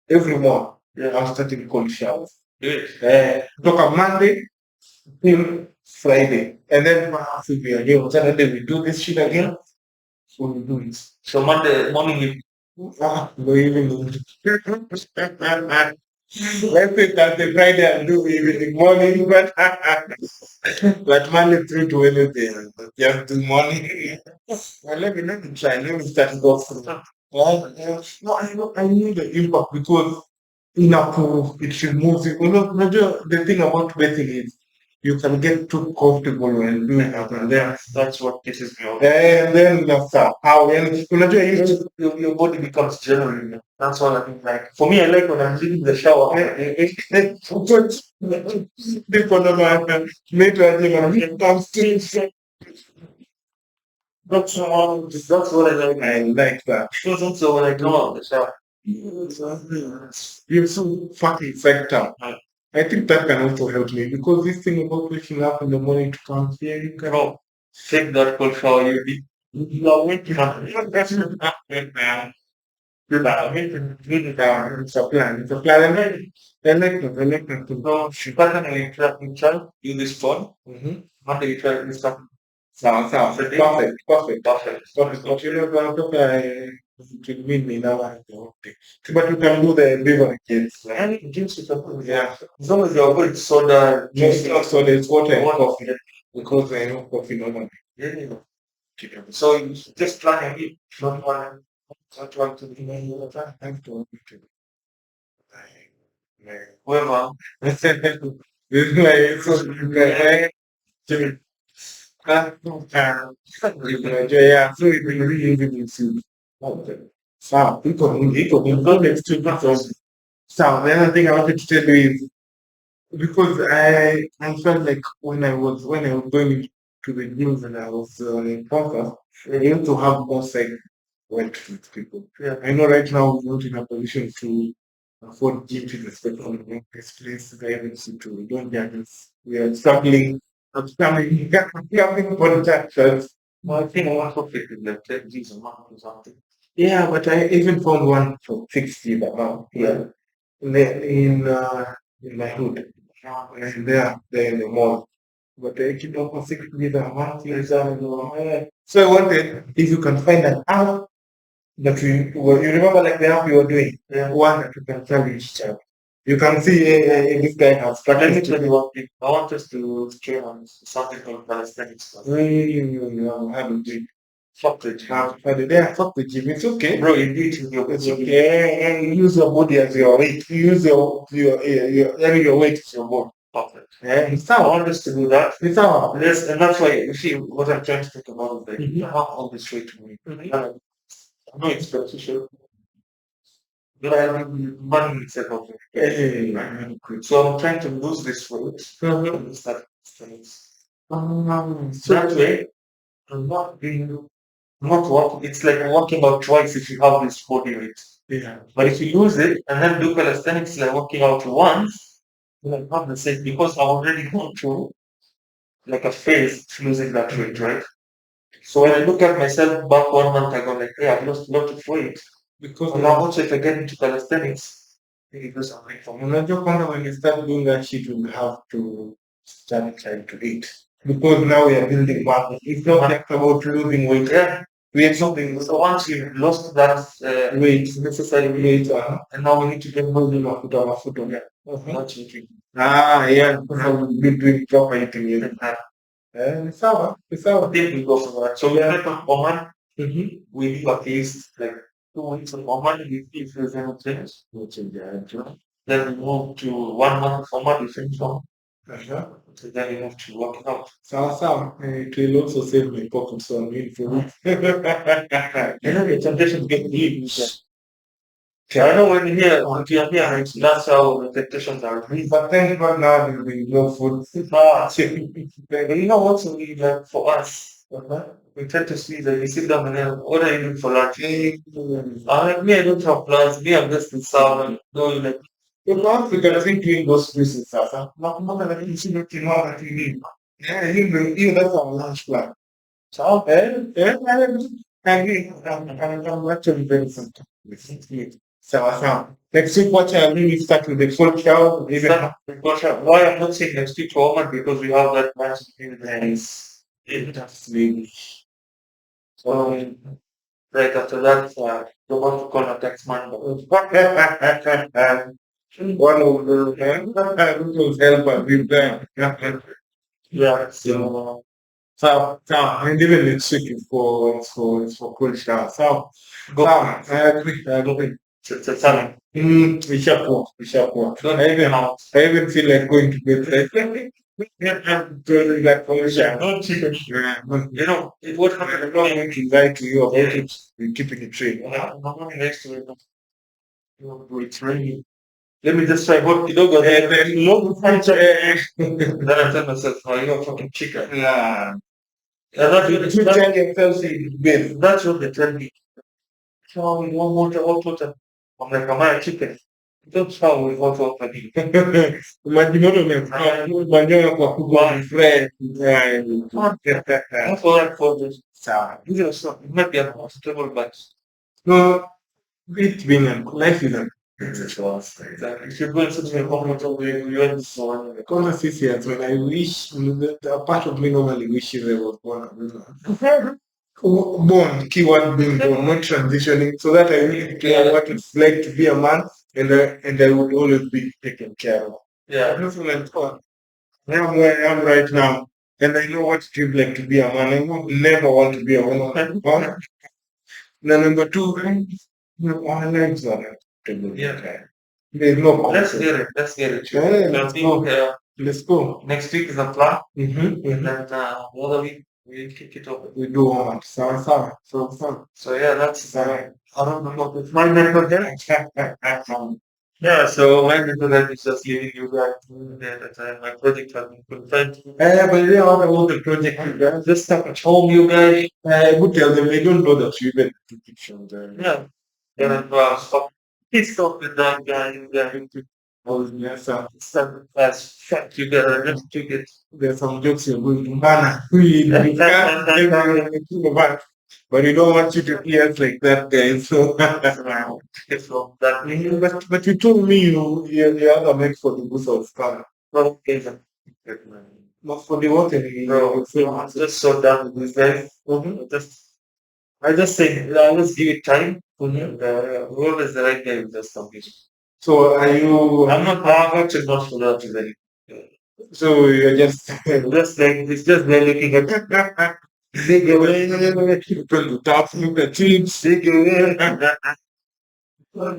every month. Yeah. I'm starting cold showers. Do it. Look on Monday till Friday, and then perhaps will be a new Saturday. We do this shit again. So we do it. So Monday morning, No evening. Let's say that the Friday and do evening morning, but but Monday through to Wednesday, just do morning. Well, let me try. Let me start go through. No, I know the impact because in a pool, it removes it. The thing about betting is you can get too comfortable when doing it, and then that's what pisses me off. and then after how when unajua hii Your body becomes genuine. That's what I think. Like for me, I like when I'm leaving the shower. ndipo ndo maana naitwa aje mara That's what I like. I like that. Because also when I come out of the shower, You're so fucking psyched out. I think that can also help me because this thing about waking up in the morning to come here, you can bro, take that cold shower. You are waking up. It's a plan. It's a plan. And I like that. So, Saturday you try do this phone. Mm-hmm. Monday you try to do something. Sound. Perfect. Perfect. But you know, it will win me now. But you can do the beverage kids. Any juice is okay. Yeah. As long as you're good soda, No, it's not soda, it's water and water. coffee. Because I know coffee normally. Yeah. So you just plan and eat. Not one. Not one to be I have to whoever. This is like so Jimmy. Yeah, so it will really easy to so people don't next to so the other thing I wanted to tell you is because I felt like when I was going to the news and I was in Papa, I used to have more like went with people. Yeah. I know right now we're not in a position to afford gym to the spectrum in this place. Guidance to don't get this. We are struggling. I'm coming for the Well, I think one for 50 like 10 G's a month or something. Yeah, but I even found one for 60 amount here in my hood. And they're in the mall. But I keep on for 60 a month. So I wanted if you can find an app that you remember like the app you were doing, one that you can challenge each other. You can see this guy has Let me practiced. tell you one thing. I want us to train on something called calisthenics. Fuck the gym. Fuck the gym. It's okay. Bro, you need to do It's okay. And use your body as your weight. Use your weight as your body. Perfect. Yeah, it's I how. want us to do that. It's how. And that's why you see what I'm trying to think about is like Mhm. I have all this weight to me. I know it's beneficial. But I have money instead of it. Hey, So I'm trying to lose this weight. Start calisthenics. So that way, I'm not being not walking. It's like working out twice if you have this body weight. Yeah. But if you lose it and then do calisthenics, it's like working out once, you like not the same because I've already gone through like a phase of losing that weight, right? So when I look at myself back 1 month ago, like, hey, I've lost a lot of weight. Because And now also if I get into calisthenics, I can do something for me. unajua kwanza when you start doing that shit you have to start trying to eat. Because now we are building muscle. It's not just about losing weight. Yeah. We have something So once you've lost that weight, necessary weight, and now we need to get moving mafuta on. not eating. Yeah. We're doing proper eating. Yeah. Ni sawa, ni sawa. I think we go for that. So we Yeah. get on Oman, Mhm. we do at least like 2 weeks on Oman, we see if there's any change. No change, yeah. Then we move to 1 month Oman, we finish on. Uh-huh. So then we move to working out. Sawa sawa. It will also save my pocket so I'm in for it. You know, the temptation to get deep. I know when you're here, that's how the temptations are. But thank God now there will be no food. But you know what's really like for us? We tend to see that we sit down and then, what are you doing for lunch? Me, I don't have plans. Me, I'm just in salmon. No, like, If not, we can think doing those places, Sasa. Not that you see what you need. Yeah, you that's our lunch plan. So, I'm actually very simple. Sawa. Next week, what I really start with the full show, even why I'm not saying next week to Oman because we have that match in that's really. So, right after that, the one to call a text man. One of the who's help us with that. Yeah, so, And even next week is for cool shower. go. I agree. It's a time. We shall. I even feel like going to bed right. Doing that for shower. No chicken. Yeah. You know, what happened? I'm not going to lie to you about it. We're keeping it straight. I'm not next to it. It's raining. Let me just try what you know. Then I tell myself, oh, you're a fucking chicken. Yeah. And that's what You tell yourself it's bed. that's what they tell me. So we want water, hot water. I'm like, am I a chicken? That's how we hot water. Majimoto manyoya kwa kubwa friend. That's all I for this. Sawa. It might be uncomfortable, but No, it's been a life is a exactly. If you're going such a comfortable way, you want this one. Kona sisi as when I wish a part of me normally wishes I was born, keyword being born, not transitioning, so that I really know what it's like to be a man and I would always be taken care of. Yeah. That's what I'm thought. I am where I am right now, and I know what it feels like to be a man. I would never want to be a woman. One. Now, number two, our lives are not stable. Yeah. There's no Let's concept. get it. Let's get it. Yeah, Let's go. Let's go. Next week is a plan. Mm-hmm. And then the other week we kick it off. We do one. So. So yeah, that's I don't know if my mentor there. Yeah, so my mentor that is just leaving you guys at the time. My project has been confirmed. But they are about the project. Just stuck at home, you guys. I would tell them they don't know that you even do pictures. Yeah. And stop. Please stop with that guy. You guys. Oh, yes, sir. Stop as fuck you guys. Just took it. There's some jokes you're going to ban. We can't but we don't want you to hear us like that, guys. So, It's from that. but you told me you have a make for the boost of star. Okay. Not for the water. Bro, I'm just so done with this guy. I just say, let's give it time. Whoever is the right guy will just come. So are you? I'm actually not for that today. So you're just Just like, it's just they're looking at big away to talk to the teams. big away.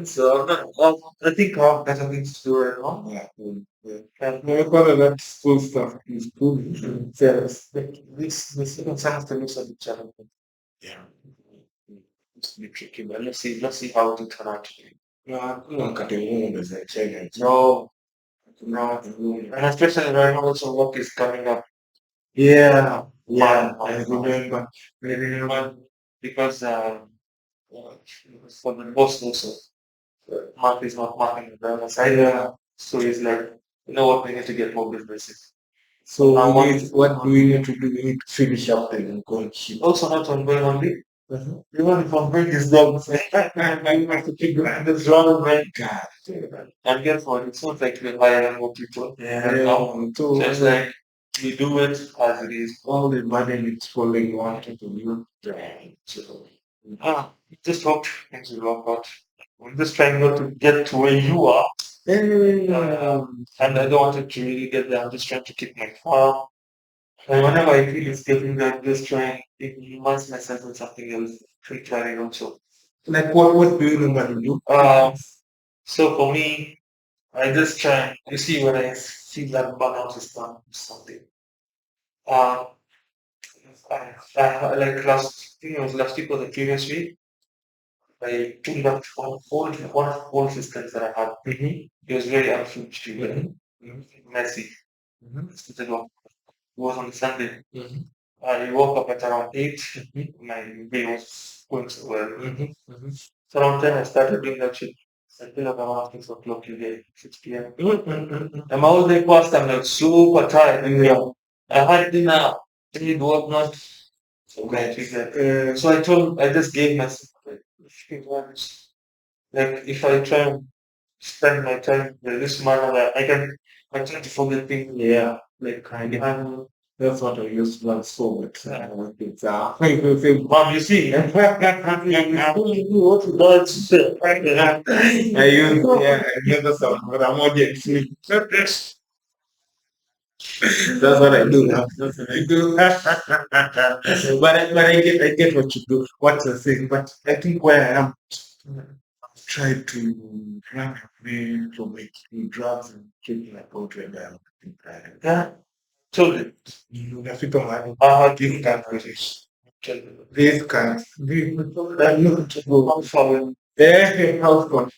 So I think I have better things to do right now. Yeah. No, part of that school stuff is cool. Yes, this second semester looks like a challenge. Yeah. It's a bit tricky, but let's see how it will turn out. No, no, cutting room is a challenge. No, and especially right now, also work is coming up. Yeah, Man, yeah, I remember. I remember. because for the boss also, Mark is not marking the business either. So he's like, you know what, we need to get more businesses. So So now we what need, what do we need to do? We need to finish up the going ship. also not ongoing only, Mhm. even if I'm bring his dogs, we have to keep doing this round right. God. And guess what? It's not like we're hiring more people right now. Yeah, So so it's like we do it as it is. all the money is falling onto the new brand. So Just hope things will work out. I'm just trying not to get to where you are. And I don't want it to really get there. I'm just trying to keep my farm. And whenever I feel it's getting there, I'm just trying to immerse myself in something else. Free trying also. like what do you normally do? So for me, I just try. You see, when I see that burnout is done, something. Uh, like last, I think it was last week or the previous week, I took that one of all systems that I had. Mm-hmm. It was very unfinished, Mm-hmm. messy. Mm-hmm. It was on Sunday. Mm-hmm. I woke up at around 8. Mm-hmm. My day was going so well. Mm-hmm. So around 10, I started doing that shit. I feel like around 6 o'clock today, 6 p.m. Mm-hmm. And my whole day passed, I'm like super tired. Yeah. I had dinner, did whatnot. So I just gave myself like if I try and spend my time in this manner, I tend to forget things. Yeah. Like kind of. And That's what I used to learn so much. It's mom, you see, what does I use yeah, I never sound but I'm audience. That's what I do now. That's what I do. But I get what you do, what you're saying. But I think where I am, try to run away from making drugs and taking about when I'm tired. yeah, totally. The people have Give this that kind of this kind. I'm not to go. following. Eh, how fun.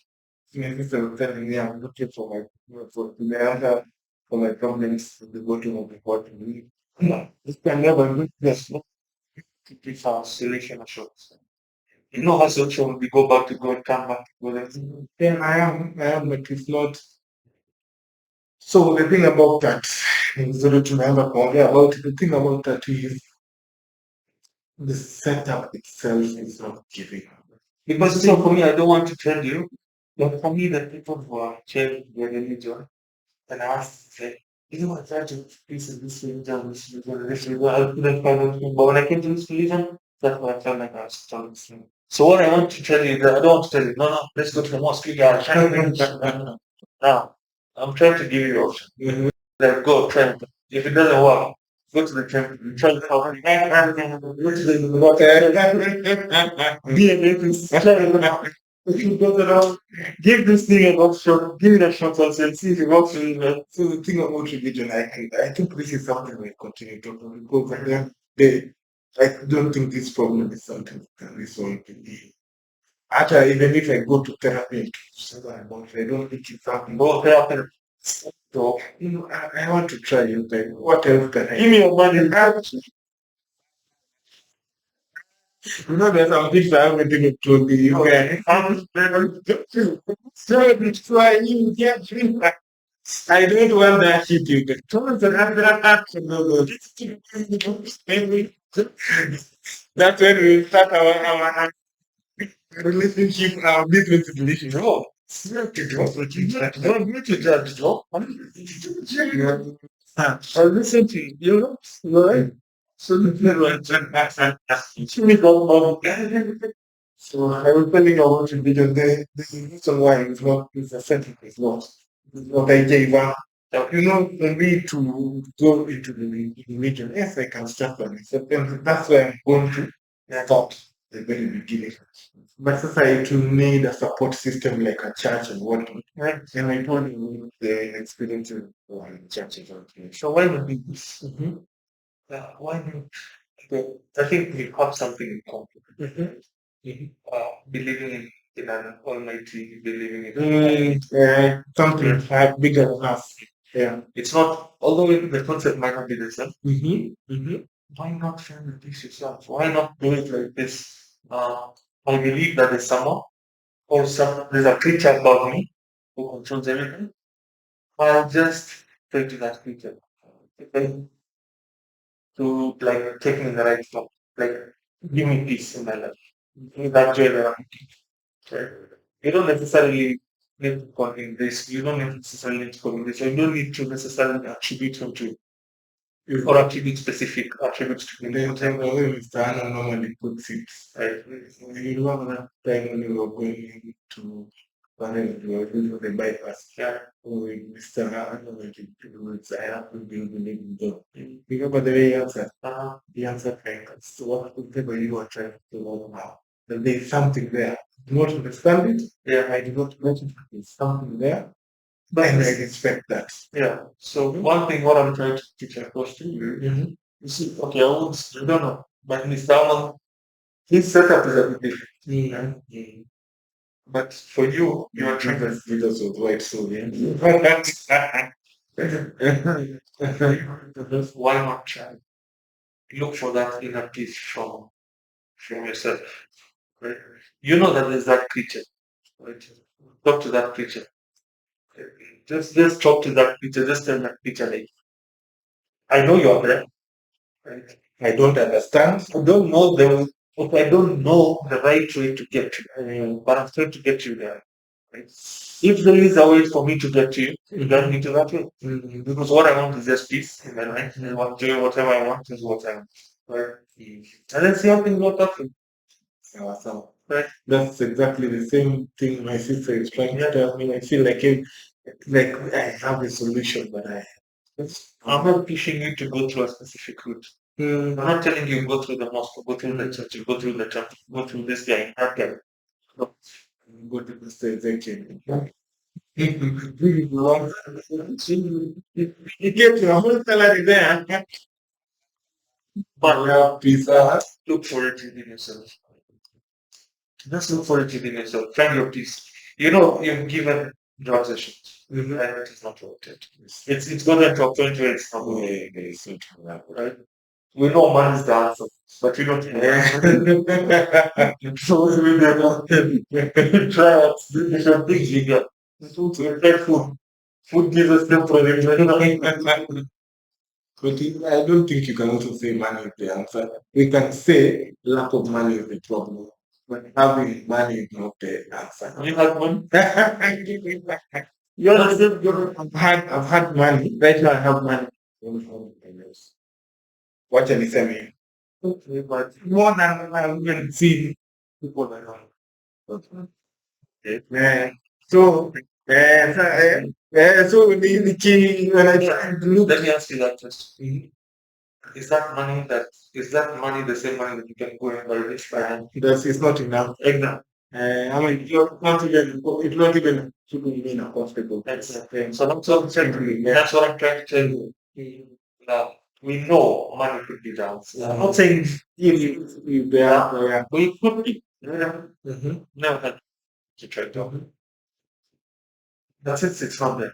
My sister was telling me I'm looking for for the answer for my problems at the bottom of the pot. This can never look this. It's our solution assurance. You know how social we go back to God, come back to God. Then I am, but it's not. So the thing about that, sorry to remember about it, the thing about that is the setup itself is not giving. Because so for me, I don't want to tell you, but for me, the people who are changing their religion, and I ask, say, you know, I try to peace in this religion, this religion, I couldn't find anything. But when I came to this religion, that's when I felt like I was starting to sing. So what I want to tell you is that I don't want to tell you, no, no, let's go to the mosque, yeah, now, I'm trying to give you option. Like, go, try it. If it doesn't work, go to the temple, try it out. Go to the be an atheist. If you go around, give this thing an option, give it a shot and see if it works for you. Man. So the thing about religion, I think this is something we continue to do because at the end of the day, I don't think this problem is something that can be solved in the actually even if I go to therapy and something about it, I don't think it's something. Go therapy. So I want to try it. Like, what else can I Give me your money. you know, there's some things I haven't even told you. Okay. Try to try you get free. I don't want that shit you get. That's when we start our relationship, our business relationship. No. Don't need to judge, no. Yeah. I listen to you, you know, right? So the thing like, So I was telling you about religion. The reason why it's not is a sentence is not. It's not I gave up. You know, for me to go into the religion, yes, I can start on it. So then that's why I'm going to start the very beginning. But society need a support system like a church and whatnot. right. And I told you the experience of churches. So why would we this? Why not? I think we have something in common. Believing in an almighty, believing in Something bigger than us. Yeah. It's not, although the concept might not be the same. Mm-hmm. Mm-hmm. Why not find the peace yourself? Why not do it like this? I believe that there's someone or there's a creature above me who controls everything. I'll just pray to that creature. Okay, to like take me in the right form. Like give me peace in my life. Give me that joy that I'm looking for. Right? You don't necessarily need to call him this. You don't necessarily need to call him this. You don't need to necessarily attribute him to or attribute specific attributes to him. Then the way Mr. Anna normally puts it, Right? you remember that time when we were going to Panel, we were going to the bypass. Yeah. With Mr. Anna, I have to be the living door. Remember the way he answered? He answered like, so whatever you are trying to learn now, that there is something there. I do not understand it. Yeah. I do not know it. There's something there. But And I respect that. yeah. So one thing what I'm trying to teach across to you, Mm-hmm. you see, okay, I don't know, but Mr. Alman, his setup is a bit different. Mm-hmm. But for you, you are trying to Jesus was white, so yeah. why not try? Look for that inner peace from yourself. Right? You know that there's that creature. Right? Talk to that creature. Just talk to that creature. Just tell that creature like, I know you're there. Right? I don't understand. I don't know the okay, I don't know the right way to get to you, but I'm trying to get you there. Right? If there is a way for me to get to you, get me to that way. Mm-hmm. Because what I want is just peace in my life. And what doing whatever I want is what I want. Right? And then see how things work out. So Right? that's exactly the same thing my sister is trying to Yeah. tell me. I feel like I have a solution, but I'm not pushing you to go through a specific route. I'm mm, not telling you go through the mosque, go through the church, go through the church, go through this guy, that guy. No. go to Mr. Ezekiel. You get your whole salary there. But You have pizza. look for it within yourself. Just look for it within yourself. Find your peace. You know, you've given job sessions. Mm-hmm. And it is not worth it. It's gonna to a point where it's not worth it. Yeah, it's not that. Right? We know money is the answer, but we don't know. So we don't try out different things we get. We try food. Food gives us the problem. I don't think you can also say money is the answer. We can say lack of money is the problem, but having money is not the answer. You have one. I've had money. Right now I have money. What are you saying? Okay, but More than I've even seen people around. Yeah. So, so the key when I try to look. let me ask you that question. Is that money the same money that you can go and buy rich by hand? It's not enough. Exactly. I mean, it's not even keeping me in a comfortable place. Exactly. So that's what I'm trying to tell you. Now we know money could be the answer. I'm not saying If they are, yeah. but it could be. Mm-hmm. Never had to try to. But since it's not there,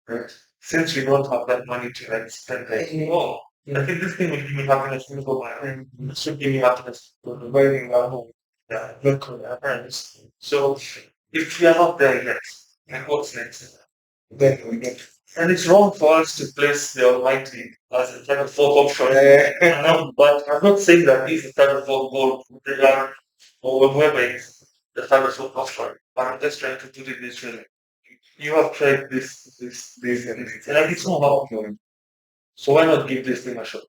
right? Since we don't have that money to like spend like, oh, I think this thing will give me happiness. Let me go buy it. This should give me happiness. Buying a home. Yeah, look for our parents. So if we are not there yet, then what's next? Then we get. And it's wrong for us to place the Almighty as a kind of folk option. But I'm not saying that this is kind of folk goal, or whoever is the kind of folk option. But I'm just trying to put it this way. You have tried this, and this, and like it's not happening. So why not give this thing a shot?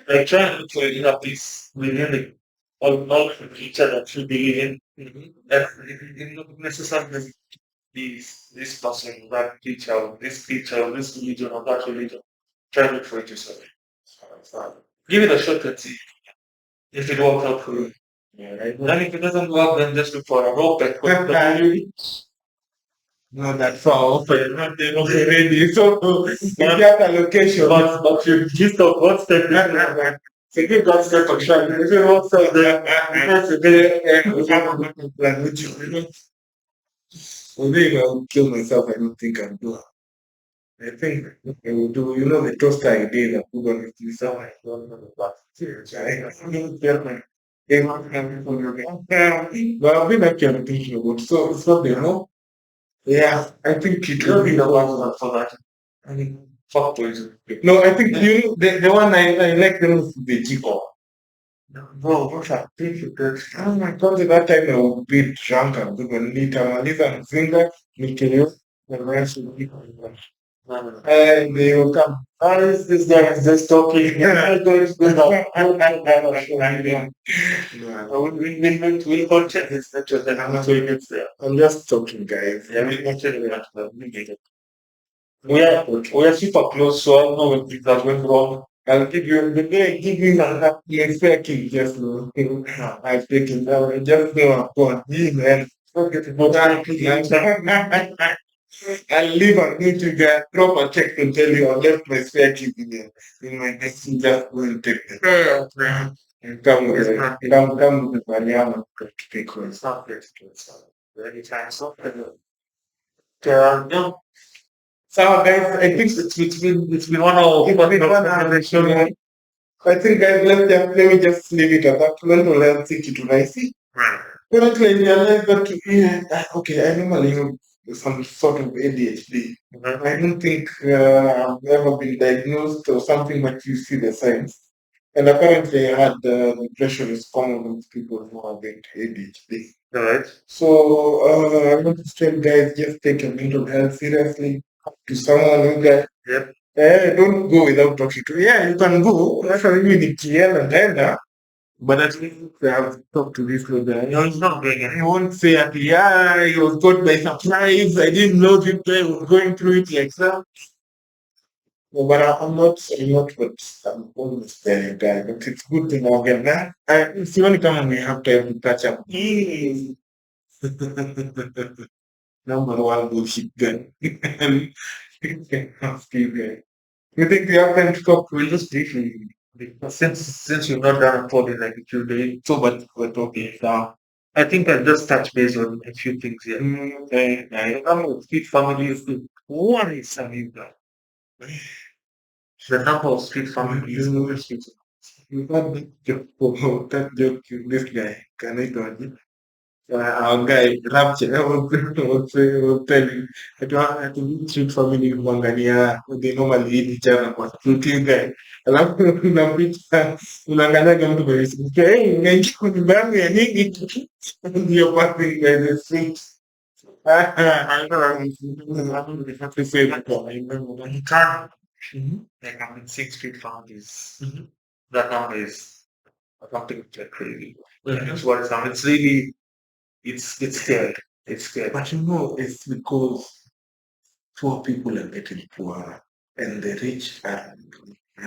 Like try and look for your inner peace within the all creature that you believe in. And it not necessarily this person, that teacher, this creature, this religion, or that religion. Try to look for it yourself. Give it a shot and see if it works out for you. Yeah, right. Then if it doesn't work, then just look for a rope and put it. Not that far off. They're not ready. So if you have a location, But you just of what step so give that step a try. If it works out there, we have a good plan with you. Although if I would kill myself, I don't think I'd do it. I think they will do, the toaster idea that we're going to do something. I don't know about serious. I mean, definitely. They want to have people but I've been actually thinking about so it's not yeah, I think it will be the one for that. I mean, fuck poison. No, I think the one I like the most is the G4. Bro, what a difficult. Oh my god, at that time I would be drunk and we will nitamaliza mzinga, nikilio, the rest will be and they will come. How is this guy is just talking? I don't we'll contact his lectures and I'm so it's there. I'm just talking, guys. Yeah, we'll contact him. We are super close, so I don't know when things are going wrong. I'll give you the day I give you an expecting just I take it down. Just know I'm going, man. Forget about I'll leave and need to get drop a check to tell you I left my spare key in my desk. You just go and take it. And come with the Mariana to take it. It's not good. It's not very time. No. So guys, I think it's been one of the show. I think guys, let me just leave it at that. When will I think it will I see? Currently, I realize that okay, I normally have some sort of ADHD. I don't think I've ever been diagnosed or something, but you see the signs. And apparently, I had depression is common with people who have ADHD. Right. So I want to tell guys, just take your mental health seriously. To someone who got don't go without talking to. Yeah, you can go. That's why we need to yell and tell. But at least I have talked to this guy. No, he's not doing it. He won't say that, yeah, he was caught by surprise. I didn't know this guy was going through it like that. No, but but I'm almost there, guy. But it's good to know again. See, when you come and we have time to catch up. Number one bullshit guy. Still guy. You think we have time to talk? We'll just briefly. Since you've not done a pod in like a few days, so but we're talking now. I think I'll just touch base on a few things here. Okay, I know street families. What is something that the number of street families in the streets? You got that joke. That joke. This guy can I do it? Our guy rapture was telling ati street family kuangalia they normally eat each other kwa street guy alafu unapita unaangalia mtu kwa Facebook hey unaingia kwa nyumba yangu ya nini ndio passing by the street I have to say that I remember he can't like I'm in six street families that number is something like crazy that's what it's it's really it's scary. It's scary. But it's because poor people are getting poorer and the rich are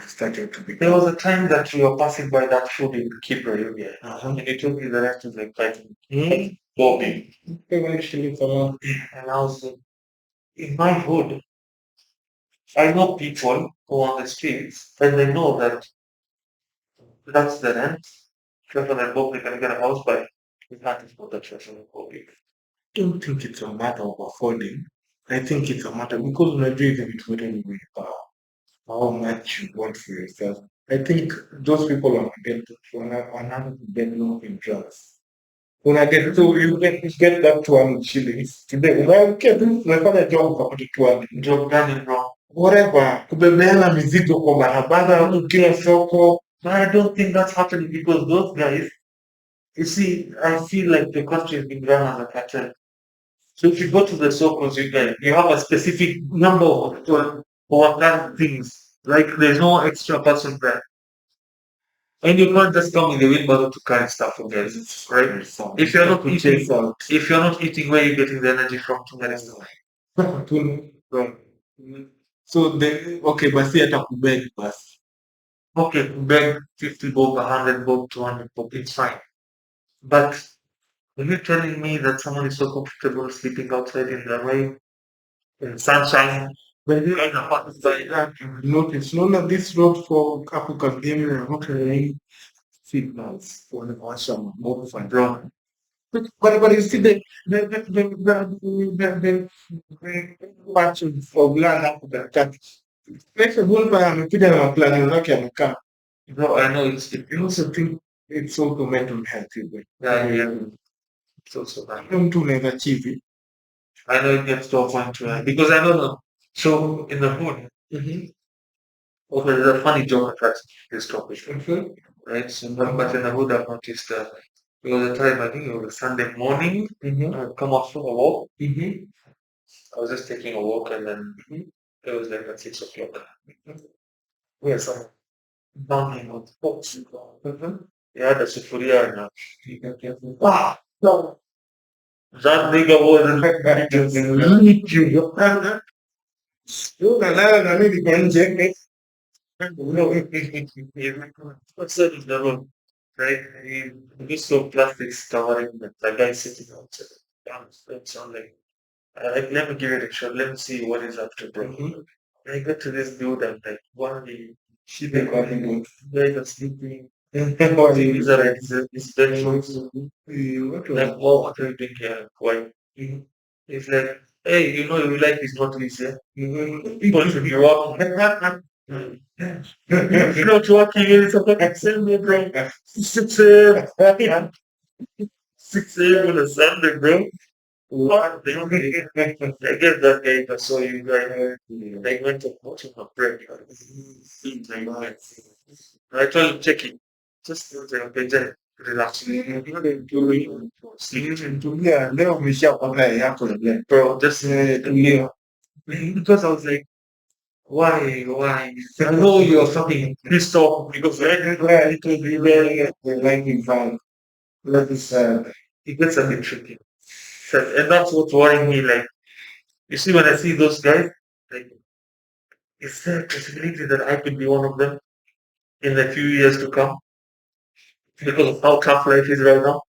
starting to become. There was a time that you were passing by that food in Kibra area, and you told me the rest is like fighting. Bobbing. Eventually, and I was in my hood, I know people who are on the streets, and they know that that's the rent. Treasure and Bob, they can get a house by. You can't afford the treasure and Bob. Don't think it's a matter of affording. I think it's a matter because unajua hivi vitu vyote ni willpower. How much you want for yourself. I think those people wanna get low in drugs. You get that 200 shillings today. Unafanya job ukapata 200. Job gani bro? Whatever. Kubebeana mizigo kwa barabara, ukiwa soko. But I don't think that's happening because those guys, you see, I feel like the country has been run as a cartel. So if you go to the circles, you have a specific number of people who have done things. Like there's no extra person there. And you can't just come in the wheelbarrow to carry stuff for guys, right? If you're not eating, where are you getting the energy from to manage the right. So then okay, but see at a beg bus. Okay, beg 50 bob, 100 bob, 200 bob, it's fine. But are you telling me that someone is so comfortable sleeping outside in the rain, in sunshine? When you are in a hot like that, you notice none of this road for African gaming and not rain signals for the awesome move and drone. But you see the parts of land hapo katikati. Pesa Wolper amekuja na maplani zake amekaa. No, I know You also think it's also mental health. yeah, yeah, it's also bad. Mtu unaweza chizi. I know it gets to a point where, because I don't know. So in the hood, okay, there's a funny joke attached to this topic, right? So, but in the hood, I've noticed that there was a time, I think it was a Sunday morning, I'd come off from a walk. I was just taking a walk, and then it was like at 6 o'clock. Yes, I'm banging on the box. Yeah, the sufuria and ah, no. That nigga was beat you. Unalala na mimi kwa nje. No, what's that in the room? Right? He saw plastics covering the guy sitting outside. Damn, it sound like, let me give it a shot. Let me see what is up to, bro. And I got to this dude and like one of the She the calling guys are sleeping. What These are like his bedrooms. What Like, oh, what are you doing here? Why? He's like, hey, you like his notice, yeah? People should be walking. If you're not walking, it's a fucking Sunday, bro. 6 a.m. 6 a.m. on a Sunday, bro. What? I guess that guy I saw you guys. They went to watch him a break. I told him, check it. Just okay, just relax. Sleep. Tulia leo umeshapata yako ile. Bro, just Tulia. because I was like, why? I know you're fucking pissed off because It will be very like vibe. That is it gets a bit tricky. So, and that's what's worrying me. Like, you see, when I see those guys, like, is there a possibility that I could be one of them in the few years to come because of how tough life is right now?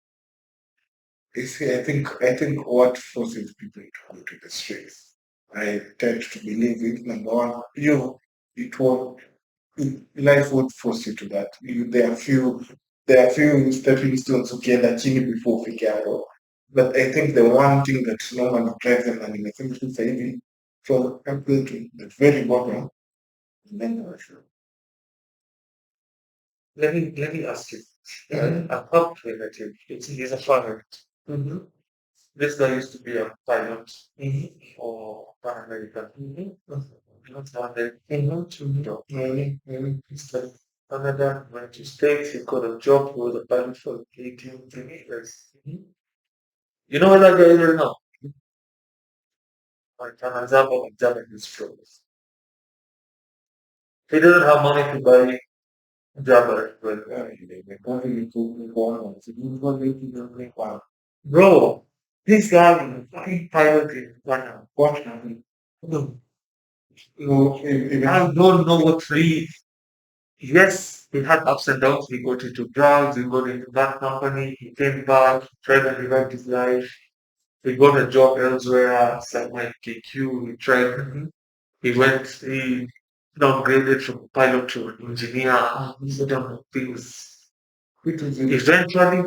you see, I think what forces people to go to the streets. I tend to believe it. Number one, it will life would force you to that. There are few stepping stones ukienda chini before ufike hapo. But I think the one thing that normally drives them and nimesema tu sasa hivi from April to the very bottom, then Let me ask you. A pub relative. He's a father. This guy used to be a pilot for Pan American. Not one day. Job. He's like Canada, went to States, he got a job, he was a pilot for 18 years. You know where that guy is right now? Like an example of Japanese films. He doesn't have money to buy Jabber. Bro, this guy is a fucking pilot in Ghana. what No, even I don't know what really. Yes, he had ups and downs. He got into drugs, he got into that company, he came back, tried to revive his life. He got a job elsewhere, somewhere in KQ, he tried. He downgraded from pilot to an engineer, he done things. it is Eventually,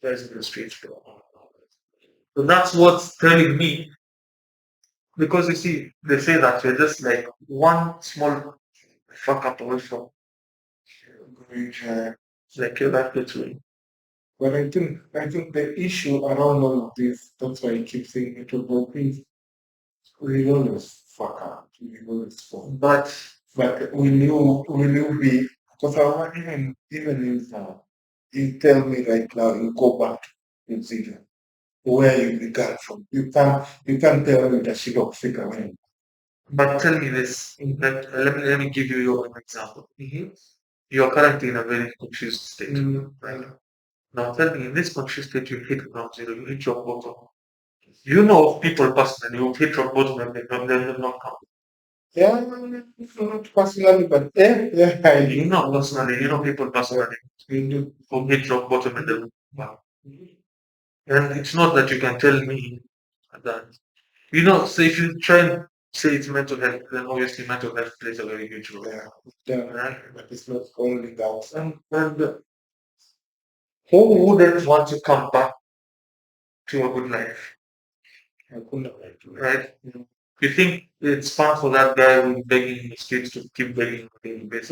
there's the streets, bro. So that's what's telling me, because you see, they say that you're just like one small fuck up away from going like you're that good to but I think the issue around all of this, that's why I keep saying it will be we always fuck up. We always fall. But But will you be because I want even if you tell me right now you go back to New Zealand where you began from. You can't tell me that she don't figure out. but tell me this. Let me give you your own example. You are currently in a very confused state. Right? Now tell me, in this confused state, you hit ground zero, you hit rock bottom. You know of people personally who hit rock bottom and they not come. Yeah, not personally, but yeah, I You do. know personally, you know people personally who hit rock bottom and they don't come. And it's not that you can tell me that. So if you try and say it's mental health, then obviously mental health plays a very huge role. Yeah, yeah, Right? but it's not only that. And Who wouldn't want to come back to a good life, right? You think it's fun for that guy who's begging in the streets to keep begging on a daily basis?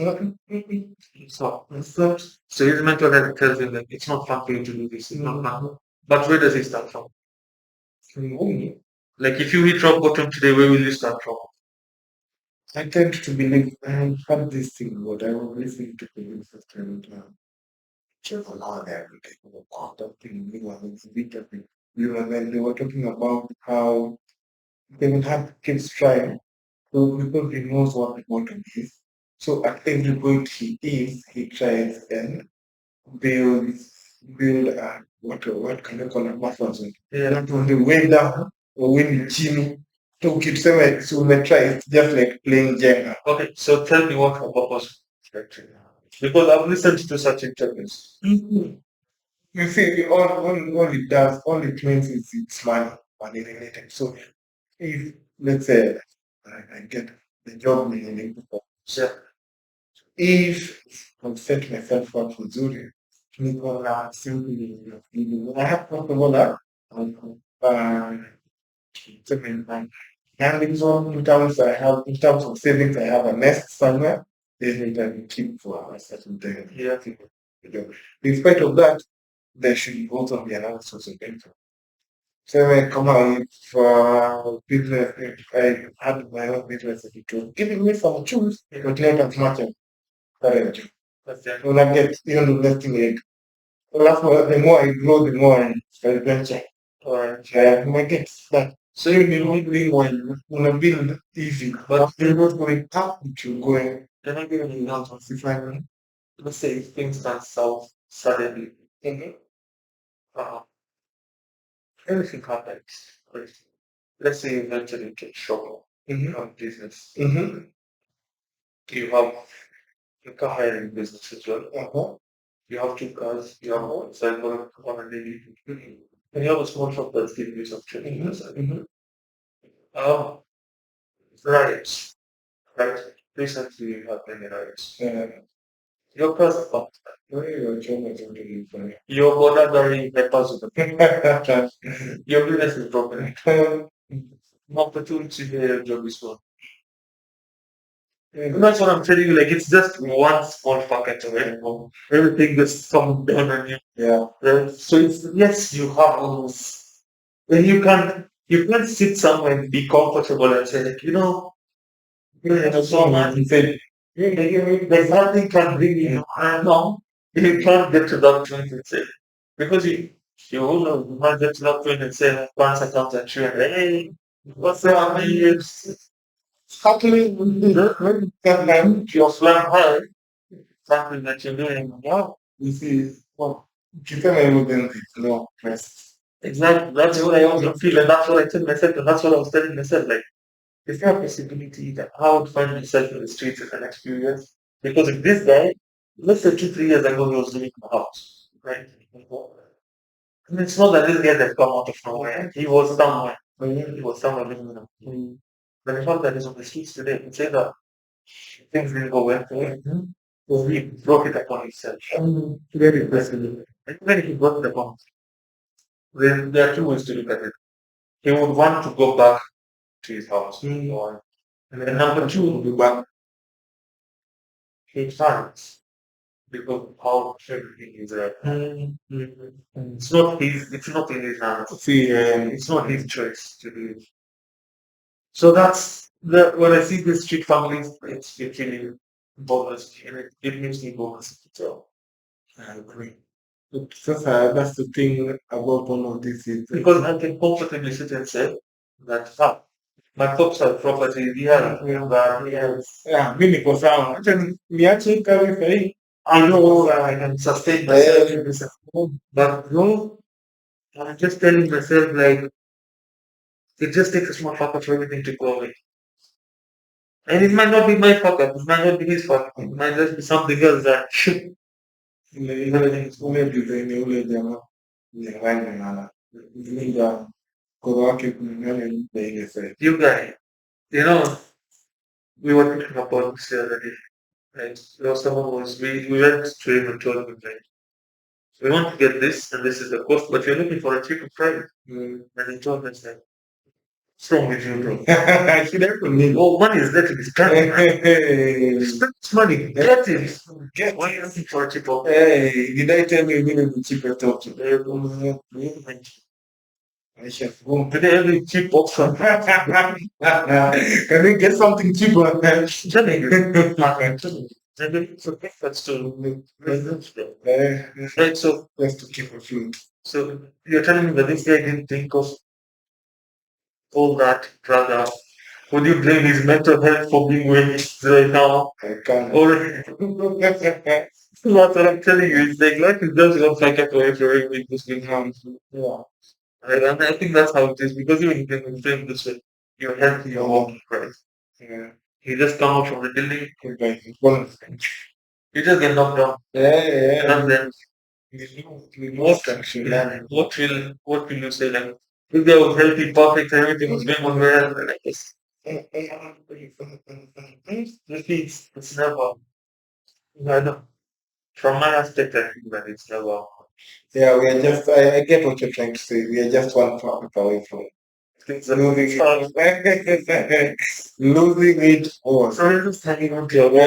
So his mental health tells him that it's not fun for you to do this. It's not fun. But where does he start from? Like if you hit rock bottom today, where will you start from? I tend to believe I have this thing, but I always think to believe that just allow everything. That thing, it's a bit of it. When they were talking about how they will have to keep striving, so because he knows what the bottom is. So at every point he is, he tries and build build what can you call it muscles. Yeah. Not on the way down or when you chini. So keep saying so we try it's just like playing Jenga. Okay, so tell me what her purpose is. Because I've listened to such interviews. You see, all it does, all it means is it's money related. So if let's say I get the job meaning, Yeah. if I set myself up for Zuri, Nicola simply I have first of all that uh second time. And in terms I have in terms of savings I have a nest somewhere, then I can keep for a certain time. Yeah. In spite of that, there should also be another source of income. So when I come out for business, if I had my own business, it was giving me some tools, but not as much as current. When I get even investing it, well, that's why the more I grow, the more I venture. Alright, I get that. So you need doing when I build easy, but you're not going up, you're going. You're not giving enough of let's say if things turn south suddenly. Uh, Everything happens. Right? Let's say you venture into shop business. You have you can hire in business as well. You have two cars, you have one cycle, one a daily. And you have a small shop that's giving you some training. Um, riots, right? Recently you have many riots. Your cars are fucked. Your border peppers with the your business is broken. Opportunity here, your job is gone. And that's what I'm telling you. Like it's just one small pocket of it. Everything just comes down on you. Yeah. Right? So it's yes, you have all those. And you can't sit somewhere and be comfortable and say like, so much. He said, There's nothing can bring you. No, you can't get to that point and say because you will not get to that point and say once I come to you and hey, what's up, man? Happening with your flying high, something that you're doing. Wow, this is well, keep an eye within the law press. exactly. That's what I also feel, and that's what I tell myself, and that's what I was telling myself. Like, is there a possibility that I would find myself in the streets in the next few years? Because if this guy, let's say 2, 3 years ago, he was living in a house, right? And it's not that this guy that come out of nowhere. He was somewhere. He was somewhere living in a but the fact that he's on the streets today, he say that things didn't go well for him. So he broke it upon himself. Very impressive. And when he broke it upon, then there are two ways to look at it. He would want to go back to his house. One. And then number two would be back. He can't because of how everything is right. It's not in his hands. See, It's not his choice to do it. So that's the when I see these street families, it really bothers me. And it makes me bothers. So I agree. That's the thing about all of this is because I can comfortably sit and say that my folks have property, yeah, yes. yeah, mimi niko sawa. Acha niache kawe sahi. I know I can sustain myself in this home, but no, I'm just telling myself like it just takes a small fuck for everything to go away. And it might not be my fuck up, it might not be his fuck up, it might just be something else that Ule design ule jamaa nyang'anya na kulinda kwa wake kulingana na ile sasa. you guys, we were talking about this the other day. Right? Someone we went to him and told him like We want to get this, and this is the cost, but you're looking for a cheaper price. And he told us that, what's wrong with you, bro? I should have need. Oh, money is there to be spent. Spend money. Get it. Get Why are you looking for a cheaper? Hey, did I tell you you needed the cheapest option? I should go. Today, every cheap option. Can we get something cheaper? Telling you. So that's to right. So Just to keep afloat. so you're telling me that this guy didn't think of all that rather. Would you blame his mental health for being where he is right now? I can't. Or that's what I'm telling you. It's like life is just one second away from everything just being harm. Yeah. And I think that's how it is because even if you can frame this way, you're healthy, you're walking right. Yeah. You just come out from the building, Okay. Well, you just get knocked down. yeah. And then Most actually. what will you say like if there was healthy, perfect, everything was going on well, and I guess it's never I know. From my aspect I think that it's never Yeah, we are just, I get what you're trying to say. We are just one topic away from things that losing fun. it. Losing it all. So you're just hanging on to your wall.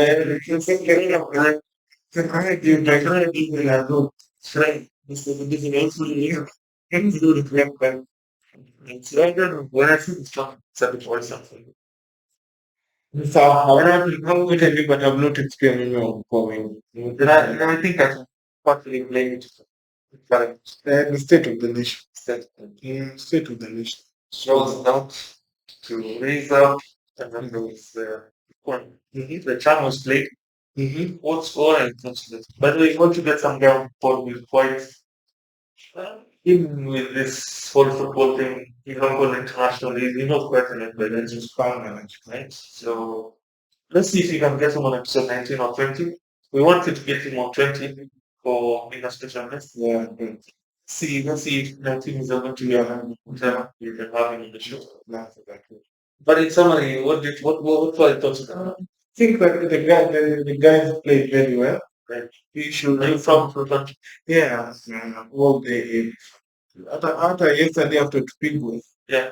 It's like when I see this stuff, it's a bit worse something. So, how would I do, but I've not experienced going. And I think I can partly blame it but The state of the nation. that State of the nation. shows not to raise up and then there was the charm was played. What's score and consider. By the way, once you get some ground for me quite even with this whole football thing, you don't go internationally, you know quite an but It's just fun, right? So let's see if we can get him on episode 19 or 20. We wanted to get him on 20 for being a special guest. Yeah. Let's see if 19 is able to be on whatever you can have him in the show. That's exactly. But in summary, what were your thoughts about it? I think that the guys played very well. Right. He should Are you from the country? yeah, all the after yesterday after people Yeah.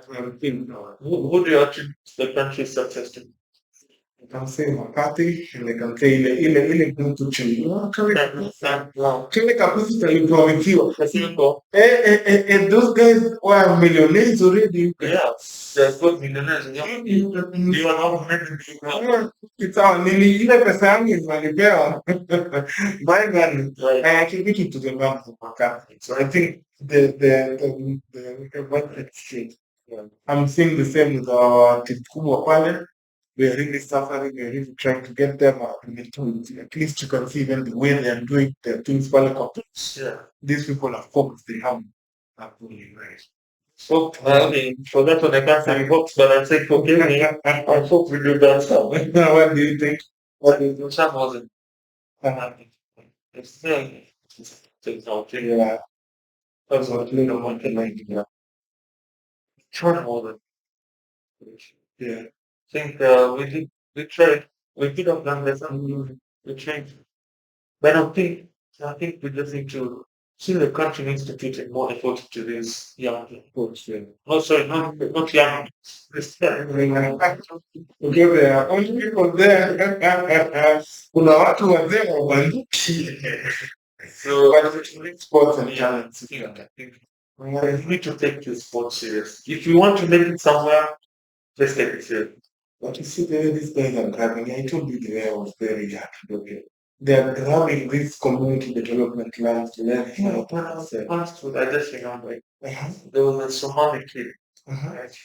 Who do you attribute the country's success to? I can say McCarthy and I can say ile mtu chini. Kile kapusi kalituamikiwa. Those guys were millionaires already. Yeah, they're good millionaires. Do you know how It's our nili ile pesa yangu ilipalipewa. My man, Right. I attribute it to the man of McCarthy. So I think the budget straight. I'm seeing the same with our team kubwa pale. We are really suffering. We are really trying to get them at least you can see even the way they are doing their things pale kwa Yeah. these people are focused. They have really right. So, okay, for that one, I can't say hopes, but I'll say forgive me. I hope we do that stuff. What do you think? What is your son wasn't? It's still, it's not true. Yeah. That's what you know, one thing like, yeah. Sean wasn't. Yeah. I think we tried, we did have done this, and we changed. But I think we just need to see the country needs to put in more effort to these young people. No, sorry, not young. This Okay, there are only people there. Kuna watu wazee wabanduki. So Sports and talents. I think we need to take this sport serious. If you want to make it somewhere, let's take it serious. But you see the way these guys are grabbing, I told you the way I was very hard to look at. They are grabbing these community development lands to learn how to I just remember there was a Somali kid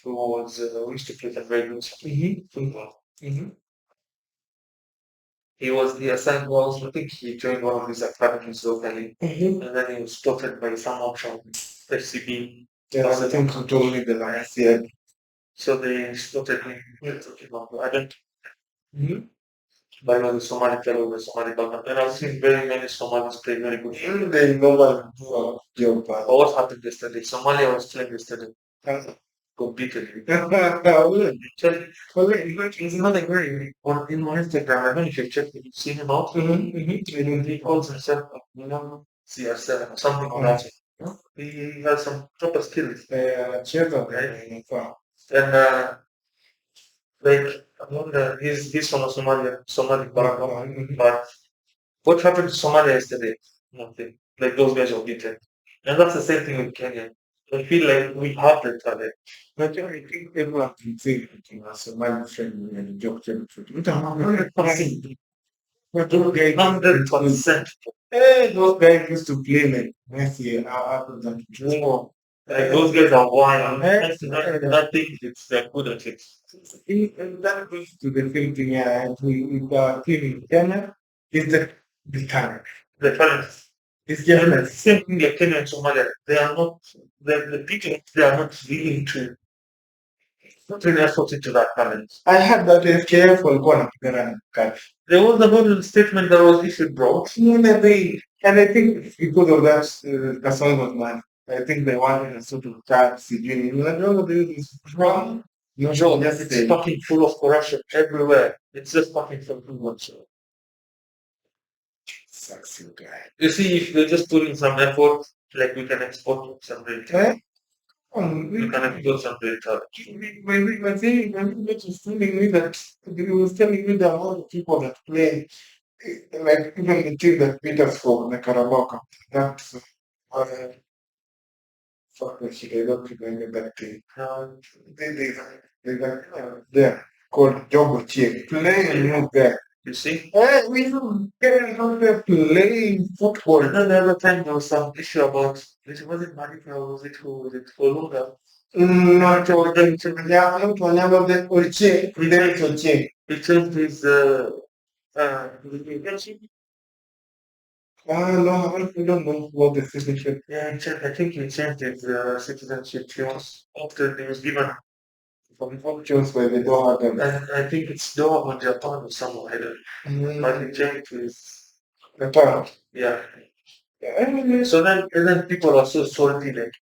who was who used to play the very good football. He was the assigned was I think he joined one of these academies locally and then he was spotted by someone from FCB. Yeah, I think you told me the last year. So they spotted him. I don't by the Somali fellow, the Somali government. And I've seen very many Somalis play very good. They normally do a job. But what happened yesterday? Somalia was playing yesterday. Competed. He's another guy in my Instagram. I don't know if you checked it. You've seen him out. He calls himself, CR7 or something on that. He has some proper skills. Right? And like among he's from a Somali background, but what happened to Somalia yesterday? Nothing. Like those guys were beaten. And that's the same thing with Kenya. I feel like we have the talent. But I think everyone can say that you are Somali friend and joke to it. 100%. But those guys, 100%. those guys used to play like Messi after that. No. Like those guys are wild. That thing, it's they're good at it. And that goes to the same thing, yeah, with the team in Kenya, is the talent. The talent. It's And just same thing like Kenya and Somalia. They are not the people they are not willing to put in effort into that talent. I had that FKF walikuwa wanapigana na catch. There was a whole statement that was issued, bro. And I think because of that, the song was banned. I think they wanted a sort of tag, CG. You know, they use wrong. No, Bro, just it's say, fucking full of corruption everywhere. It's just fucking full of corruption. sucks you guy. You see, if they just put in some effort, like we can export some real talent. We can export some real talent. When we were just telling me that, he was telling me the amount of people that play, like even the team that beat us for the Carabao Cup. That's, fuck that shit, I don't remember that team. They're called Jogo Chick. Playing new guy. You see? Hey, we don't get out there playing football. And then the other time there was some issue about it wasn't Malika, was it who was it Olunga? Not whenever they will check, they will check. He changed his No, I don't know what the citizenship. yeah, I think he changed his citizenship. He was after he was given From functions where they don't have them. and I think it's Doha or Japan or somewhere. I don't know. But he changed his The town. yeah. Yeah, So then people are so salty like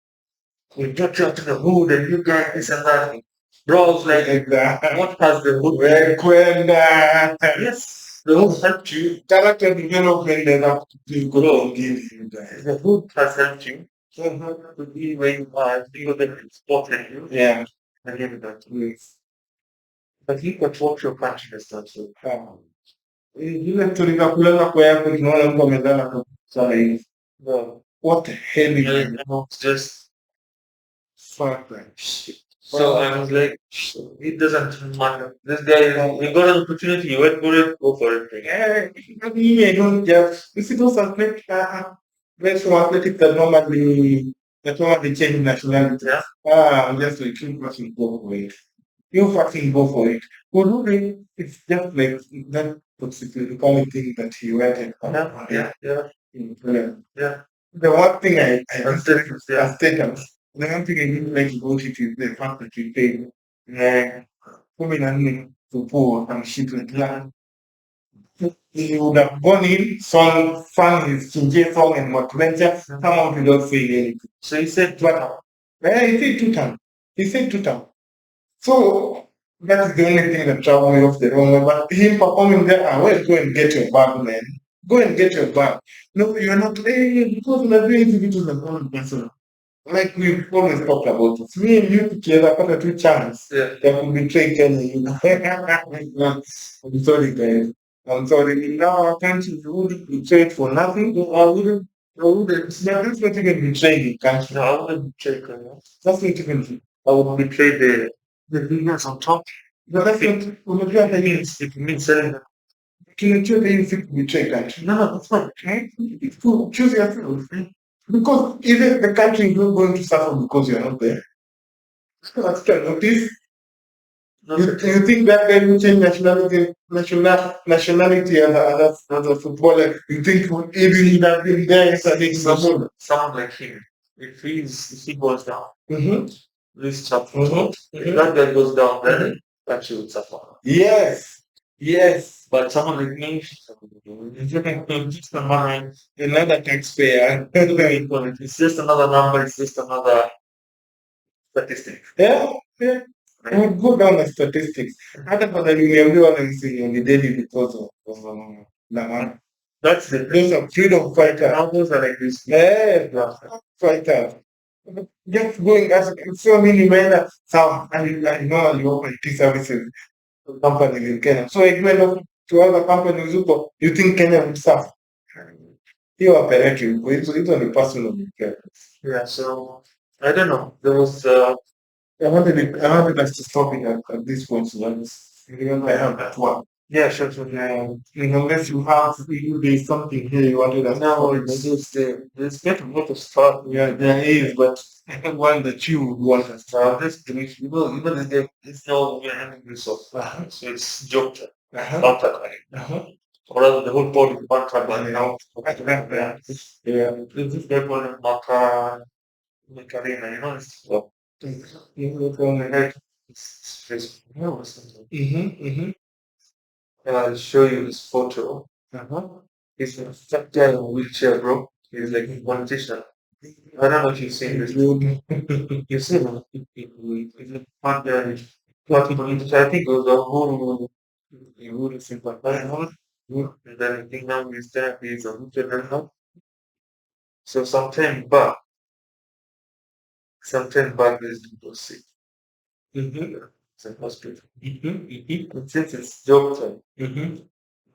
we got you out to the hood and you guys this and that. Bro, I was like, what has the hood yes, the hood helped you. character development they have to do go give you guys. The hood has helped you. To be where you are, because then it's supported you. Yeah. I give that. Yes. But you got what your country has done so. Ile tulikakulana kwa yako tunaona mtu amezana kwa saa hii. No. What the hell is Yeah, that? no, it's just Fuck that shit. so I was like, it doesn't matter. This guy, he got an opportunity, he went for it, go for it. Yeah, I don't just you see those athletes very some athletic that normally change nationality. Yeah. Just like you fucking go for it. You fucking go for it. But really, it's just like that toxicological thing that he went and Yeah. Yeah. The one thing I That's different, yeah. stated, the one thing I didn't like about it is the fact that you paid women to poor and shit like that. He would have gone in, sung his Chinje song and motivated, come out without saying anything. So he said, But he said two times. He said two times. So that's the only thing that traveled me off the wrong way. But him performing there, well, go and get your bag, man. Go and get your bag. No, you're not, because we're doing it to the wrong person. Like we've always talked about it. Me and you together got a two chance. yeah. That could betray Kenya, you know. I'm sorry, guys. I'm sorry. Now I can't you would betray it for nothing. I wouldn't. That's not even betraying the country. No, I wouldn't betray Kenya. That's not even. I would betray the leaders on top. No, that's not. It means selling them. Can you choose the easy to betray country? No, that's fine. Right? It's cool. Choose yourself. Because even the country is not going to suffer because you're not there. That's kind of this. You think that guy will change nationality as a footballer? You think even he have been there yesterday? Someone like him, if he goes down, this chap, if that guy goes down, then country would suffer. Yes. But someone like me, just Another taxpayer. it's just another number, it's just another statistic. Yeah. We go down the statistics. Hata kwa niliambiwa na msini on the daily because of Lamar. That's the Those are freedom fighters. now those are like this. Yeah, fighters. Just going as so many men. Some I know you open IT services companies in Kenya. So it went off to other companies who you think Kenya would suffer. You are parenting. It's only personal. Yeah, so I don't know. There was I wanted us to stop it at this point. So remember, I have that one. yeah, sure, sure. Unless you have, there's something here you wanted us to No, stop it's it. just there's get a lot of stuff. Yeah, there is, but one that you would want us to Now this Greece, this game it's no we're having this off. So it's joked contract money. Uh-huh. Or rather the whole board is contract money Yeah. now. Yeah. Yeah. This is their called Macarena, you know, it's well, it's Facebook or something. Mm-hmm. I'll show you this photo. Uh-huh. He's a fat guy in a wheelchair, bro. He's like a politician. I don't know if you've seen this. You've seen him. He's a fat guy. Not politician. I think it was a who sympathizer. And then I think now he's there. He's a wheelchair now. So sometime back, this dude was sick. Mm-hmm. It's in hospital. Mm-hmm. And since it's joke time, Mm-hmm.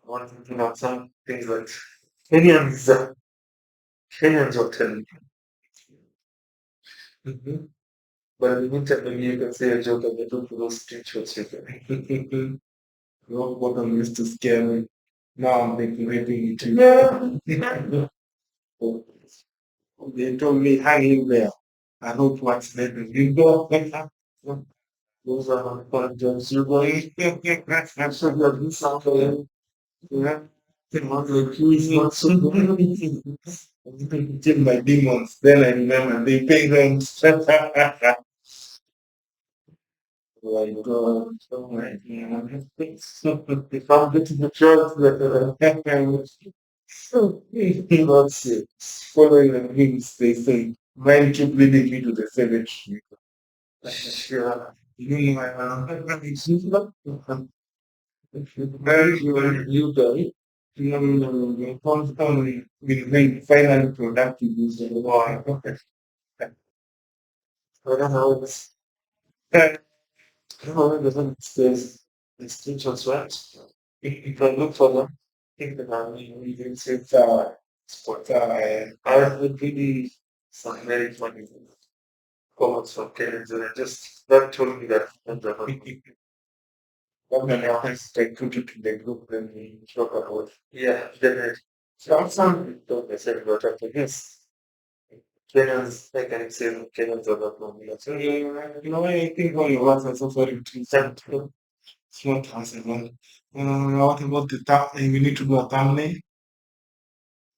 I want to think about some things like Kenyans, Kenyans are telling me. Mm-hmm. But in the meantime, maybe you can say a joke and they do for those screenshots you can. Mm-hmm. Rock bottom used to scare me. Now I'm making it too. They told me hang in there. I hope what's next. You go. Those are my fun jokes. You're going, I'm sure you're doing something. Yeah. Like, he's not so good. Kill my demons. Then I remember they pay rent. Like, oh my God. If I'm getting the chance that, That's it. Following the dreams, they say. Mine keep leading me to the cemetery. sure. You know, Very you guy. constantly will make finally productive use of the word. I don't know. I don't know whether there's distinctions, right? If I look for them, I think that we can say sport. I would really some very funny comments from Kenyans, and I just that told me that One of the things they put it in the group when we talk about. yeah, definitely. Some Don't I said about after this. Kenyans, I can say Kenyans are not normally. so I think all of us are suffering to that. It's not possible. What about the thumbnail? We need to do a thumbnail.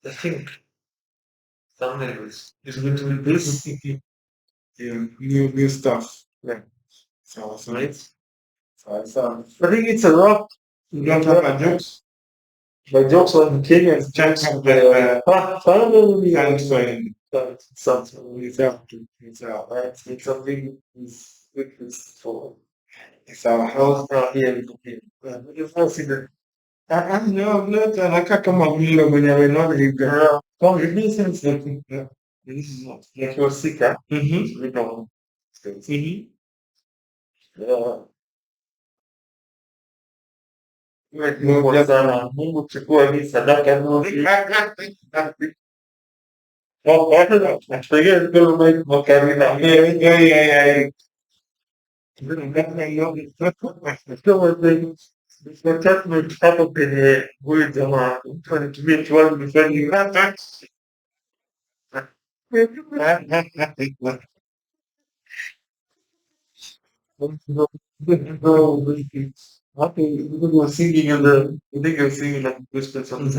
I think thumbnail is going to be this. Yeah, new stuff. Yeah. So Right? so I think it's a rock. you don't have a jokes. My jokes on Kenyans. Jokes Jokes on the family and and so in something. it's up to it's out. Right? It's something is weakness for It's our house. here. You've not seen it. No, not anaka kama vile mwenye amenona. Come, it makes sense. Yeah. Like you're sick, huh? Mm-hmm. You know. Mm-hmm. Yeah. No, Mungu just sana. Mungu chukua hii sadaka. Forget to make Macarena. yeah. Attachment hapo kwenye huyu jamaa mtu anatumia kiwalo mifani hapo you were singing in the I think you were singing like gospel songs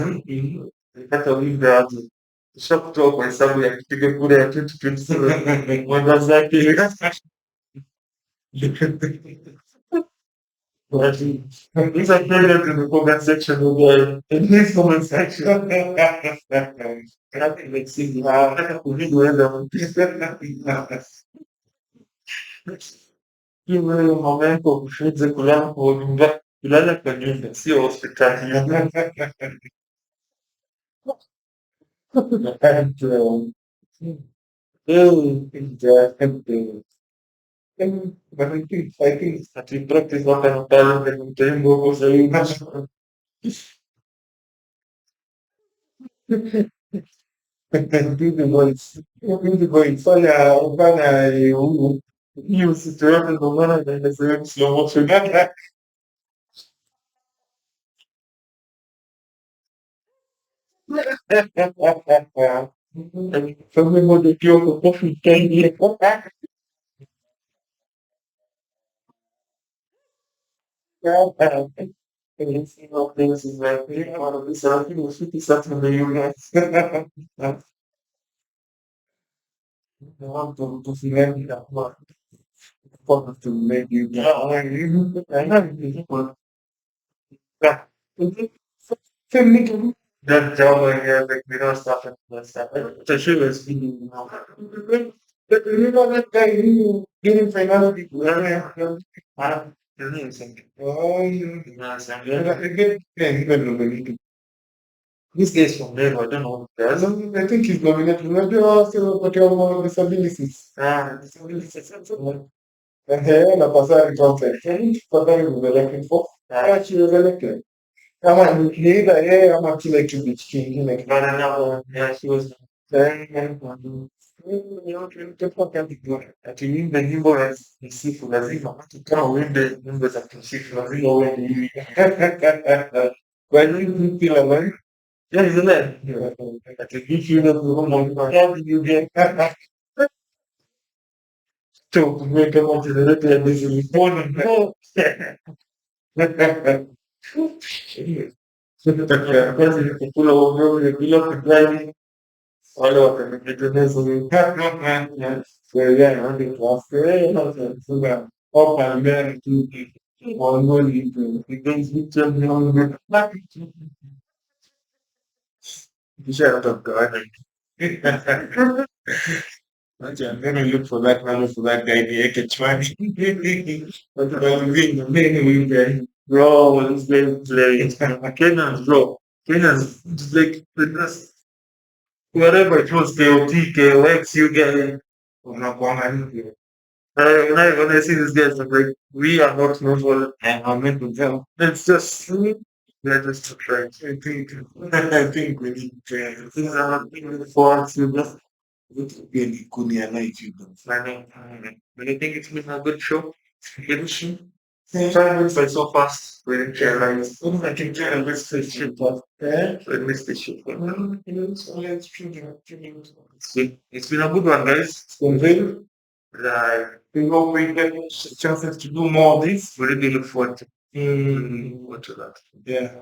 hata wimbo aje ushakutoa kwa hesabu ya kupiga kura ya 2027 mwenda zake but these are present in the comment section of in this comment section. Nothing like singing. Nataka kuviduenda hii wewe mama yako kufunze kulala kwa nyumba, kulala kwa nyumba sio hospitali. And but I think that we practice what kind of talent that we can go for saying Hindi ko ifanya ufanya hiyo situation ndio maana inaenda sehemu slow motion. Sababu moja ikiwa kwa coffee time. And see how things is like one of these I think was 50 cents in the US. I want to see that one. For to make you I know people that that job I have like we don't stop at that stuff. The show is really but you know that guy who getting financial people. his name is something. Oh, you Yes, and get even nominated. this guy is from there, I don't know what he does. I think he's nominated. Unajua sio but your disabilities. Disabilities. Na pasari content. Pasari was elected for. She was elected. Ama ni either yeye ama kile kibichi kingine. But I know, yeah, she was akiimba nyimbo ya msifu lazima kama uimbe nyimbo za kimsifu lazima uende hivi. Kwa nini kila mara? Yeah, isn't it? Ati if you know the room, how did you get to make a motivated and this is important? No. Kazi ni kukula uongo bila kujali wale wakanitengeneza So yeah, I think last year, so that up and down to one more little. against each other. Shut up, God. Okay, I'm gonna look for that man for that guy. The catch money. But I'm being the main weekend. Bro, this game play. Kenyans, bro. Kenyans, just like this, wherever it was KOT, KOX, you get it. Unakuanga nje. When I see these guys, I'm like, we are not normal. And I'm meant to tell. It's just, they're just trying. I think we need to. Things are not being for us, you just, Really kunia night you know. but I think it's been a good show. Good show. Time went by so fast. We didn't realize. I can tell this shit, but I missed this shit. It's been a good one, guys. It's been very. Like, We hope we get chances to do more of this. we really look forward to, that. Yeah.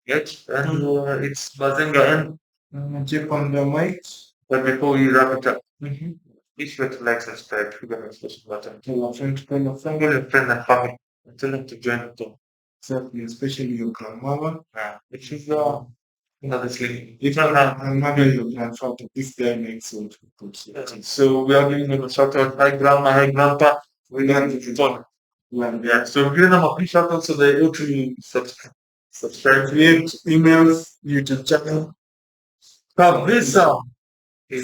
Yes, and it's Bazinga and Check on the mic. but before we wrap it up, Mm-hmm. be sure to like, subscribe, click on the social button. Tell a friend, tell a friend. Tell your friend and family, and tell them to join the talk. Certainly, especially your grandmother. Which is another sleep. If not, I'm not your grandfather. This guy makes so good. So we are giving them a shout out. Hi grandma, hi grandpa. We learned it all. Yeah. So we're giving them a big shout out so they're able to subscribe. Create emails, YouTube channel. Come, this song. So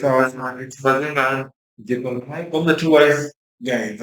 It's Bazinga get on the mic. from the two eyes. Guys,